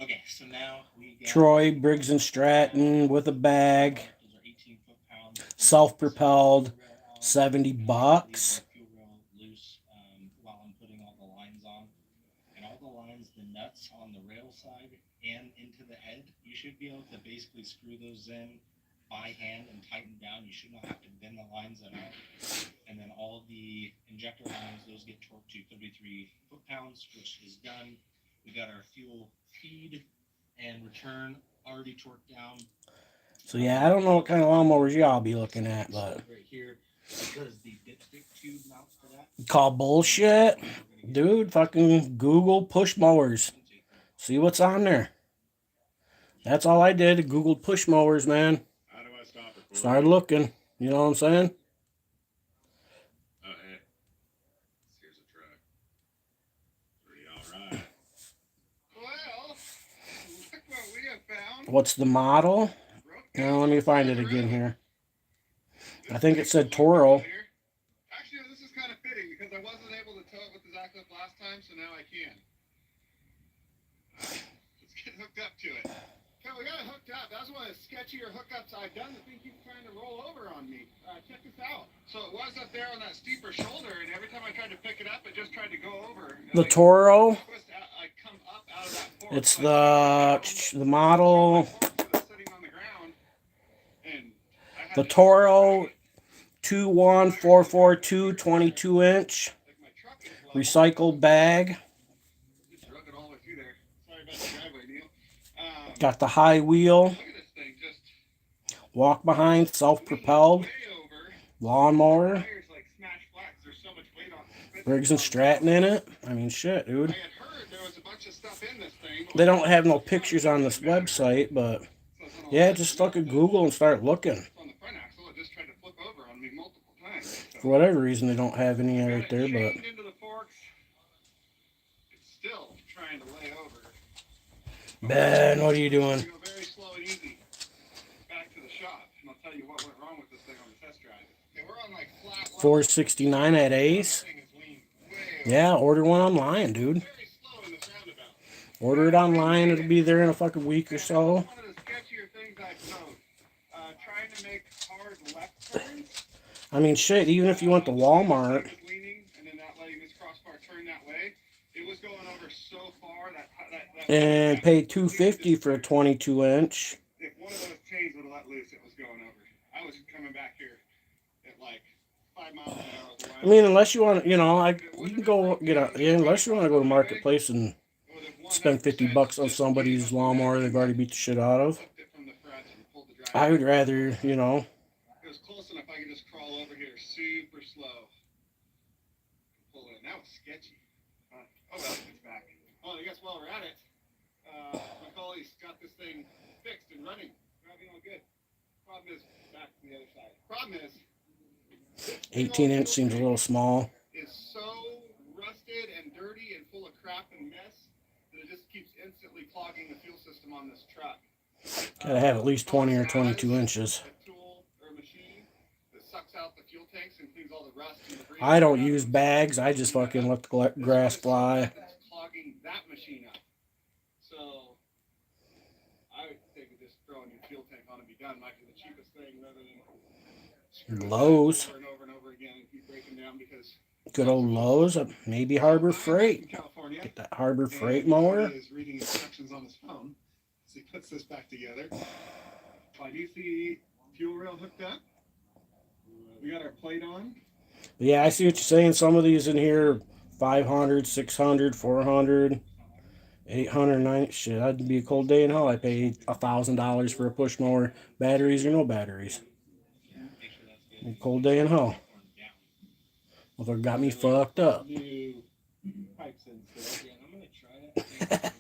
Okay, so now we got Troy, Briggs and Stratton with a bag. Those are 18 foot-pounds. Self-propelled, $70. Fuel rail loose while I'm putting all the lines on. And all the lines, the nuts on the rail side and into the head, you should be able to basically screw those in by hand and tighten down. You should not have to bend the lines at all. And then all the injector lines, those get torqued to 33 foot-pounds, which is done. We got our fuel feed and return already torqued down. So yeah, I don't know what kind of lawnmowers y'all be looking at, but right here, because the dipstick tube mounts for that. call bullshit. Dude, fucking Google push mowers. See what's on there. That's all I did. Googled push mowers, man. How do I stop recording? Started looking. You know what I'm saying? Oh, hey. Here's a truck. Pretty alright. Well, look what we have found. What's the model? Now let me find it again here. I think it said Toro. Actually, this is kind of fitting because I wasn't able to tow it with the Zack lift last time, so now I can. Let's get hooked up to it. Okay, we got it hooked up. That's one of the sketchier hookups I've done. The thing keeps trying to roll over on me. Check this out. So it was up there on that steeper shoulder, and every time I tried to pick it up, it just tried to go over. The Toro. I come up out of that fork. It's the model. The Toro 21442 22-inch recycled bag. Got the high wheel. Walk behind, self-propelled lawnmower. Briggs and Stratton in it. I mean, shit, dude. They don't have no pictures on this website, but yeah, just fucking Google and start looking. For whatever reason, they don't have any right there, but It's still trying to lay over. Ben, what are you doing? Go very slow and easy. Back to the shop, and I'll tell you what went wrong with this thing on the test drive. Okay, we're on like flat level. 469 at Ace. That thing is lean way Yeah, order one online, dude. very slow in this roundabout. Order it online. It'll be there in a fucking week or so. One of the sketchier things I've known. Trying to make hard left turns. I mean, shit, even if you went to Walmart. Leaning, and then not letting this crossbar turn that way. It was going over so far that And paid $250 for a 22-inch. if one of those chains would have let loose, it was going over. I was coming back here at like 5 miles an hour. I mean, unless you want, you know, you can go get a. Yeah, unless you want to go to Marketplace and spend $50 on somebody's lawnmower they've already beat the shit out of. I would rather, you know. It was close enough I could just crawl over here super slow. Pull it in. That was sketchy. Oh well, it's back. Oh, I guess while we're at it, Macaulay's got this thing fixed and running. Driving all good. Problem is, back to the other side. Problem is, 18-inch seems a little small. is so rusted and dirty and full of crap and mess that it just keeps instantly clogging the fuel system on this truck. Gotta have at least 20 or 22 inches. A tool or a machine that sucks out the fuel tanks and cleans all the rust and debris. I don't use bags. I just fucking let the grass fly. It's clogging that machine up. So I would think of just throwing your fuel tank on and be done. Might be the cheapest thing rather than screwing Lowe's. over and over and over again and keep breaking down because Good old Lowe's. Maybe Harbor Freight. California. Get that Harbor Freight And mower. he is reading instructions on his phone. So he puts this back together. I do see fuel rail hooked up. We got our plate on. Yeah, I see what you're saying. Some of these in here, 500, 600, 400, 800, 900. Shit, that'd be a cold day in hell. I paid $1,000 for a push mower. Batteries or no batteries. A cold day in hell. Well, it got me fucked up. New pipes in. So Yeah, I'm gonna try it.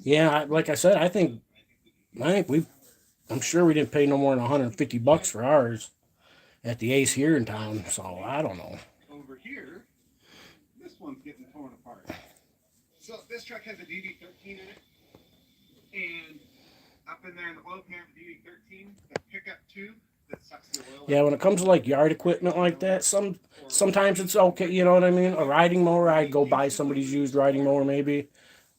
Yeah, like I said, I think I'm sure we didn't pay no more than $150 for ours at the Ace here in town. So I don't know. over here, this one's getting torn apart. So this truck has a DD13 in it, and up in there in the oil pan for DD13, the pickup tube that sucks the oil. Yeah, when it comes to like yard equipment like that, sometimes it's okay. You know what I mean? A riding mower, I'd go buy somebody's used riding mower maybe.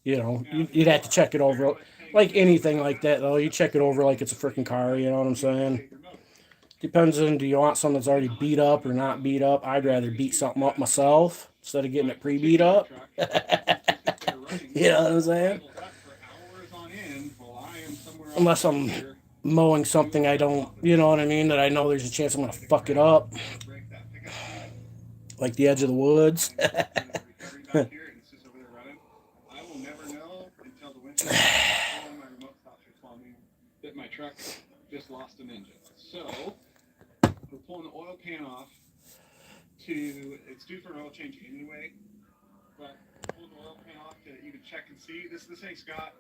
You know, you'd have to check it over. Like anything like that, though, you check it over like it's a freaking car, you know what I'm saying? Depends on, do you want something that's already beat up or not beat up? I'd rather beat something up myself instead of getting it pre-beat up. You know what I'm saying? Unless I'm mowing something I don't, you know what I mean, that I know there's a chance I'm going to fuck it up. Like the edge of the woods. That my truck just lost an engine. So we're pulling the oil pan off it's due for an oil change anyway, but pulling the oil pan off to even check and see. This thing's got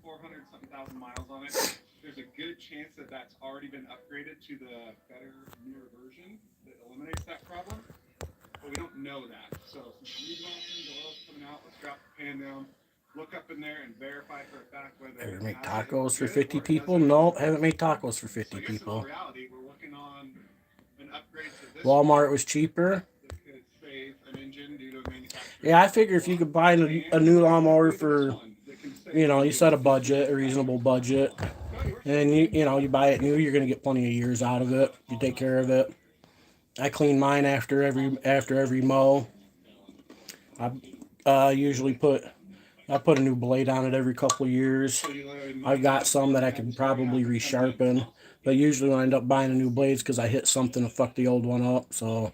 400 something thousand miles on it. There's a good chance that that's already been upgraded to the better newer version that eliminates that problem, but we don't know that. So since the oil's coming out, let's drop the pan down. Look up in there and verify for a fact whether Ever make tacos for 50 people? Nope, haven't made tacos for 50 people. In reality, we're working on an upgrade to this Walmart was cheaper. that could save an engine due to manufacturing. Yeah, I figure if you could buy a new lawnmower for, you know, you set a budget, a reasonable budget, and you buy it new, you're gonna get plenty of years out of it. You take care of it. I clean mine after every mow. I usually put a new blade on it every couple of years. I've got some that I could probably resharpen, but usually when I end up buying a new blade, it's because I hit something to fuck the old one up. So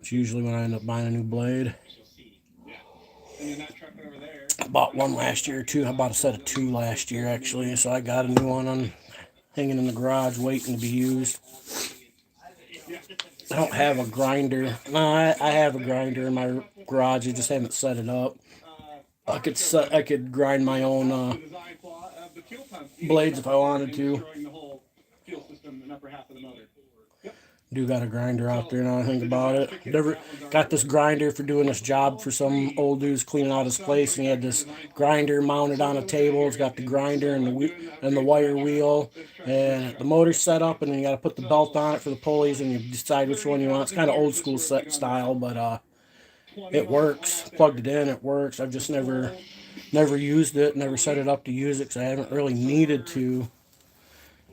it's usually when I end up buying a new blade. I bought one last year too. I bought a set of 2 last year actually, so I got a new one hanging in the garage waiting to be used. I don't have a grinder. No, I have a grinder in my garage. I just haven't set it up. I could grind my own blades if I wanted to. Do got a grinder out there now I think about it. Never got this grinder for doing this job for some old dude's cleaning out his place, and he had this grinder mounted on a table. It's got the grinder and the wire wheel, and the motor's set up, and then you got to put the belt on it for the pulleys, and you decide which one you want. It's kind of old school set style, but it works. Plugged it in, it works. I've just never used it, never set it up to use it because I haven't really needed to.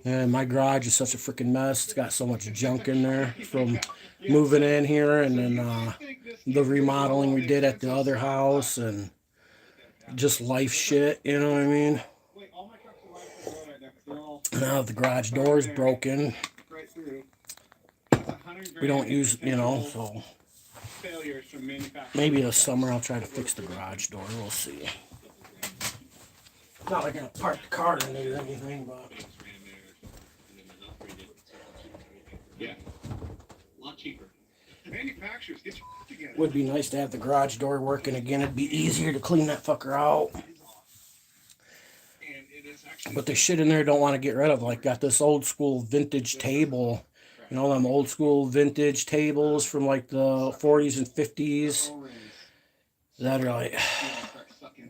And my garage is such a freaking mess. It's got so much junk in there from moving in here, and then the remodeling we did at the other house, and just life shit, you know what I mean? Wait, all my trucks are lined for the road right now 'cause they're all Now the garage door is broken. right through. That's $100 We don't grand use, you know, potential so failures from manufacturers. maybe this summer I'll try to fix the garage door. We'll see. Not like I'm gonna park the car in it or anything, but Yeah. A lot cheaper. Manufacturers, get your together. would be nice to have the garage door working again. It'd be easier to clean that fucker out. And it is actually But the shit in there don't want to get rid of. Like, got this old school vintage table. You know, them old school vintage tables from like the 40s and 50s that are like,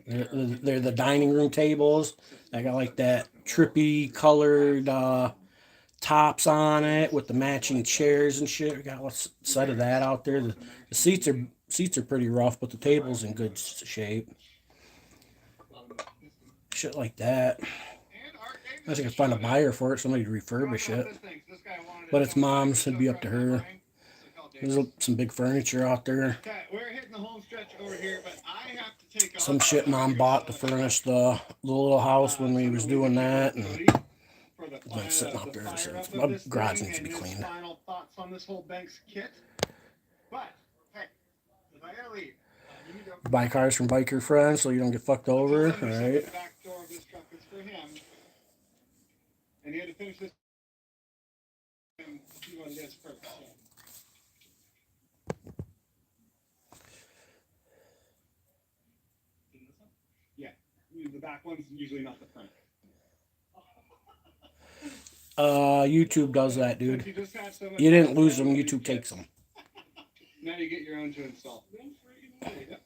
they're the dining room tables. I got like that trippy colored tops on it with the matching chairs and shit. We got a set of that out there. The seats are pretty rough, but the table's in good shape. Shit like that. I think I could find a buyer for it, somebody to refurbish it. But it's mom's, it'd be up to her. There's some big furniture out there. Okay, we're hitting the home stretch over here, but I have to take off. Some shit mom bought to furnish the little house when we was doing that, and it's been sitting out there since. My garage needs to be cleaned. Final thoughts on this whole Banks kit. But hey, if I gotta leave, you need to Buy cars from biker friends so you don't get fucked over, Let me show you right? the back door of this truck is for him, and he had to finish this. And he wanted this first. So. Yeah, the back one's usually not the front. YouTube does that, Since dude. you just have so much You didn't fun, lose them, you YouTube get- takes them. Now you get your own to install. Yep.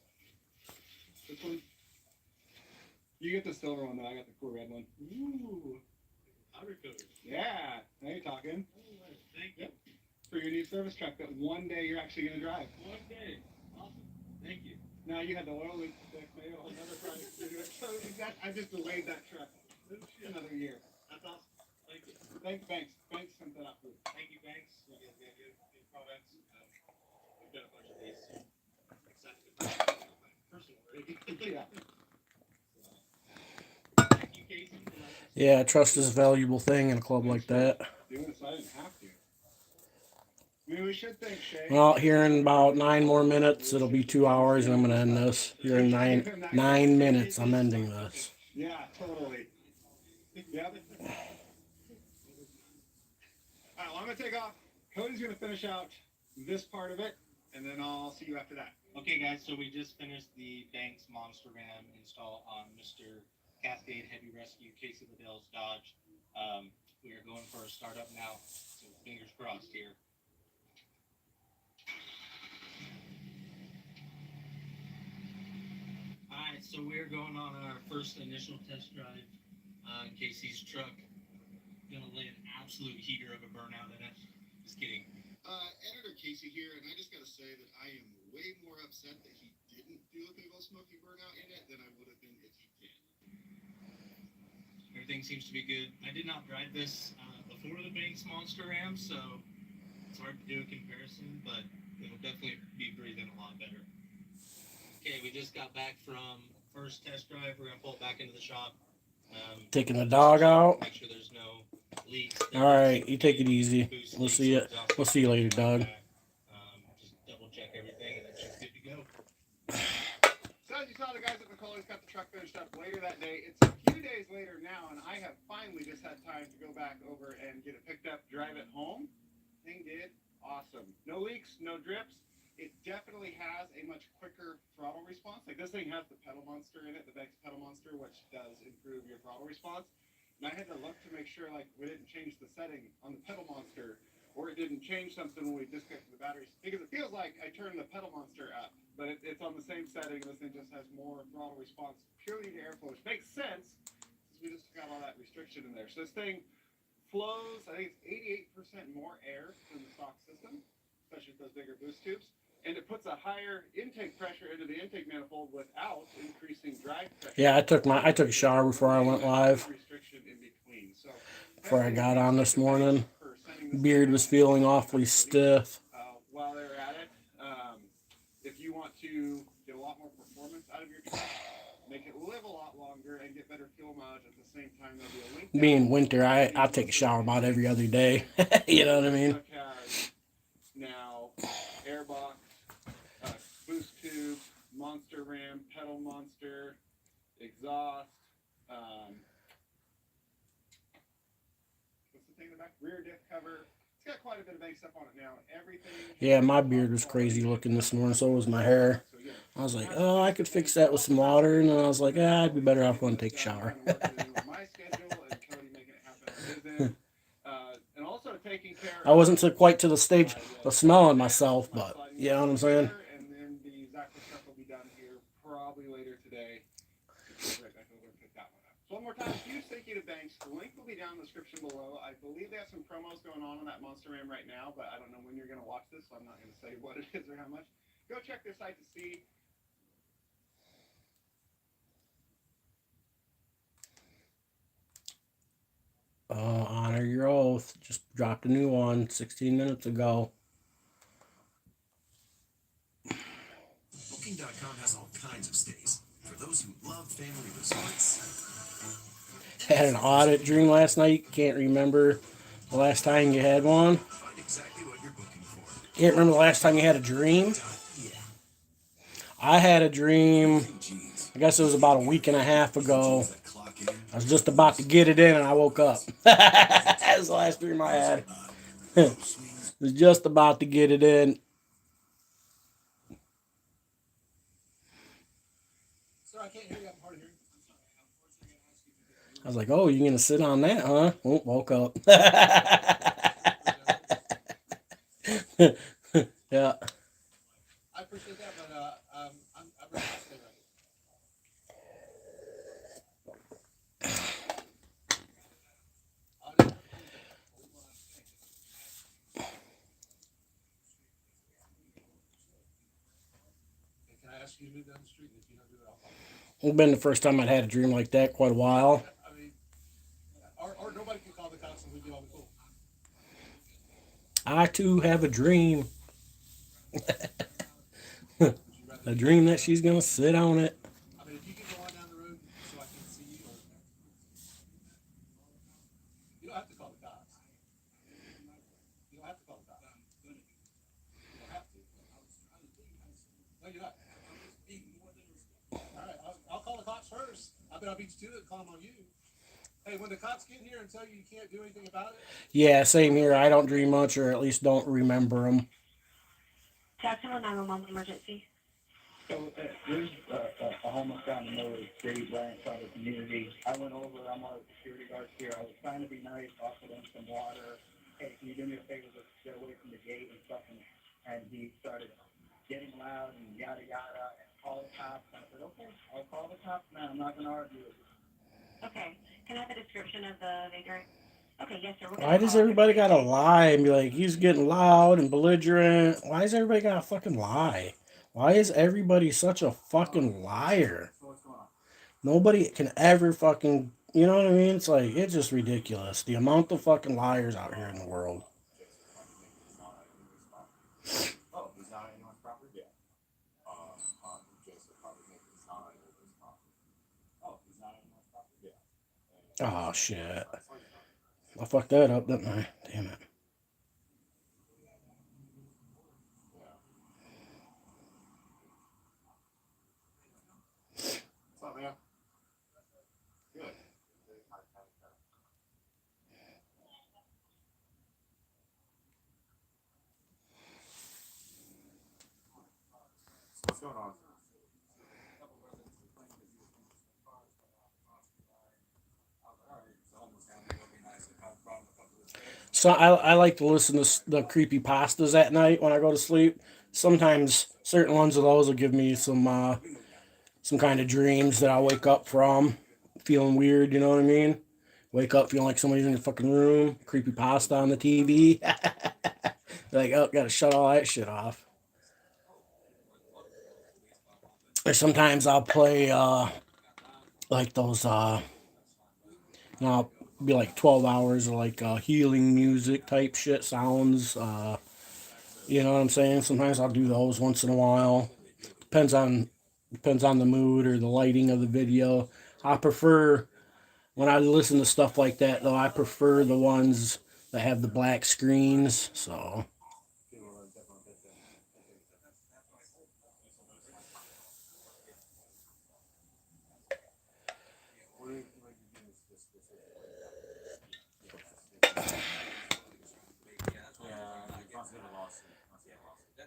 This one. You get the silver one, though. I got the cool red one. Ooh, powder coated. Yeah, now you're talking. Thank you. Yep. For your new service truck that one day you're actually going to drive. One day. Awesome. Thank you. Now you had the oil leak fix, maybe a whole other project to do it. So that, I just delayed that truck another year. That's awesome. Thank you. Thanks, Banks. Banks sent that up for you. Thank you, Banks. You guys got good products. We've got a bunch of these. Excited to personally. Yeah. Thank you, Casey. Yeah, trust is a valuable thing in a club like that. Doing it so I didn't have to. I mean, we should thank Shay. Well, here in about 9 more minutes, it'll be 2 hours, and I'm gonna end this. Here in nine minutes, I'm ending this. Yeah, totally. Yep. All right, well, I'm going to take off. Cody's going to finish out this part of it, and then I'll see you after that. Okay, guys, so we just finished the Banks Monster Ram install on Mr. Cascade Heavy Rescue Casey Liddell's Dodge. We are going for a startup now, so fingers crossed here. Alright, so we're going on our first initial test drive on Casey's truck. Gonna lay an absolute heater of a burnout in it. Just kidding. Editor Casey here, and I just got to say that I am way more upset that he didn't do a big old smoky burnout in it than I would have been if he did. Everything seems to be good. I did not drive this before the Banks Monster Ram, so it's hard to do a comparison, but it'll definitely be breathing a lot better. Okay, we just got back from first test drive. We're gonna pull it back into the shop. Taking the dog out. Make sure there's no leaks. All right, you take it easy. We'll see you. We'll see you later, dog. Just double check everything, and it's just good to go. So as you saw, the guys at McCauley's got the truck finished up later that day. It's a few days later now, and I have finally just had time to go back over and get it picked up, drive it home. Thing did awesome. No leaks, no drips. It definitely has a much quicker throttle response. Like this thing has the pedal monster in it, the Banks pedal monster, which does improve your throttle response. And I had to look to make sure like we didn't change the setting on the pedal monster or it didn't change something when we disconnected the batteries. Because it feels like I turned the pedal monster up, but it's on the same setting. This thing just has more throttle response purely to airflow, which makes sense because we just got all that restriction in there. So this thing flows, I think it's 88% more air than the stock system, especially with those bigger boost tubes. And it puts a higher intake pressure into the intake manifold without increasing drive pressure. Yeah, I took a shower before I went live. Restriction in between. So before I got on this morning. Beard was feeling awfully stiff. While they're at it, if you want to get a lot more performance out of your truck, make it live a lot longer and get better fuel mileage at the same time, there'll be a link. Being winter, I'll take a shower about every other day. You know what I mean? Now, airbox, boost tube, monster ram, pedal monster, exhaust, what's the thing in the back? Rear diff cover. It's got quite a bit of base stuff on it now. Everything. Yeah, my beard was crazy looking this morning, so was my hair. I was like, oh, I could fix that with some water, and then I was like, I'd be better off going to take a shower. I wasn't quite to the stage of smelling myself, but you know what I'm saying? And then the Zacco stuff will be done here probably later today. Right back over and pick that one up. So one more time, huge thank you to Banks. The link will be down in the description below. I believe they have some promos going on that Monster Ram right now, but I don't know when you're going to watch this, so I'm not going to say what it is or how much. Go check their site to see. Honor your oath. Just dropped a new one 16 minutes ago. Booking.com has all kinds of stays for those who love family resorts. Had an audit dream last night. Can't remember the last time you had one. Find exactly what you're booking for. Can't remember the last time you had a dream. I had a dream, I guess it was about a week and a half ago. I was just about to get it in and I woke up. That was the last dream I had. Was just about to get it in. Sir, I can't hear you. I'm hard of hearing. I was like, oh, you're going to sit on that, huh? Oh, woke up. Yeah. I appreciate that, but I'm ready to stay ready. Can I ask you to move down the street? And if you don't do it, I'll follow. It's been the first time I'd had a dream like that quite a while. I mean, or nobody can call the cops and we'd be all cool. I too have a dream. A dream that she's gonna sit on it. I mean, if you can go on down the road so I can see you, or you don't have to call the cops. You don't have to call the cops. You don't have to. No, you're not. All right, I'll call the cops first. I bet I'll beat you to it and call them on you. Hey, when the cops get here and tell you you can't do anything about it. Yeah, same here. I don't dream much, or at least don't remember them. Jacksonville 911 emergency. So there's a homeless guy in the middle of the street right inside the community. I went over, I'm one of the security guards here. I was trying to be nice, offered him some water. Hey, can you do me a favor, just get away from the gate and stuff? And he started getting loud and yada yada and call the cops. And I said, okay, I'll call the cops now. I'm not going to argue with you. Okay. Can I have a description of the vagrant? Okay, yes, sir. Why does everybody gotta lie and be like, he's getting loud and belligerent? Why does everybody gotta fucking lie? Why is everybody such a fucking liar? Nobody can ever fucking, you know what I mean? It's like, it's just ridiculous. The amount of fucking liars out here in the world. Oh, he's not anyone's property? Yeah. Just the property is not anyone's property. Oh, he's not anyone's property? Yeah. Oh, shit. I fucked that up, didn't I? Damn it. What's up, man? Good. What's going on? So I like to listen to the creepy pastas at night when I go to sleep. Sometimes certain ones of those will give me some kind of dreams that I'll wake up from, feeling weird. You know what I mean? Wake up feeling like somebody's in the fucking room. Creepy pasta on the TV. Like, oh, gotta shut all that shit off. Or sometimes I'll play like those you know, be like 12 hours of like healing music type shit sounds. You know what I'm saying? Sometimes I'll do those once in a while. Depends on depends on the mood or the lighting of the video. I prefer when I listen to stuff like that though. I prefer the ones that have the black screens. So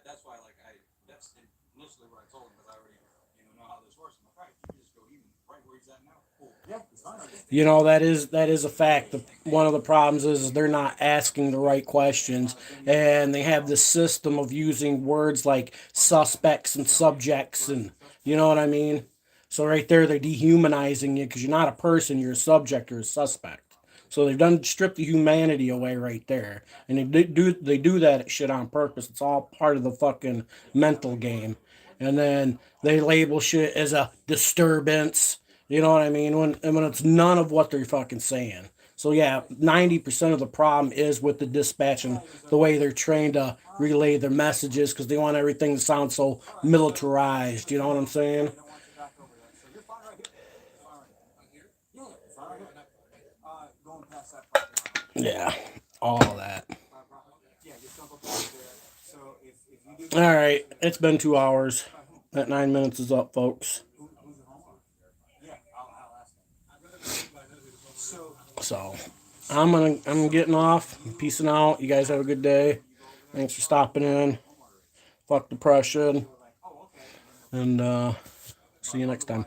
That's why, like, that's initially what I told him, because I already, know how this works. I'm like, all right, you can just go even right where he's at now. Cool. Yeah, it's fine. you know that is a fact. One of the problems is they're not asking the right questions, and they have this system of using words like suspects and subjects, and you know what I mean. So right there, they're dehumanizing you because you're not a person, you're a subject or a suspect. So they've done stripped the humanity away right there, and they do that shit on purpose. It's all part of the fucking mental game, and then they label shit as a disturbance. You know what I mean? When it's none of what they're fucking saying. So yeah, 90% of the problem is with the dispatch and the way they're trained to relay their messages because they want everything to sound so militarized. You know what I'm saying? Yeah, all that. All right, it's been 2 hours. That 9 minutes is up, folks. So I'm getting off. I'm peacing out. You guys have a good day. Thanks for stopping in. Fuck depression. And see you next time.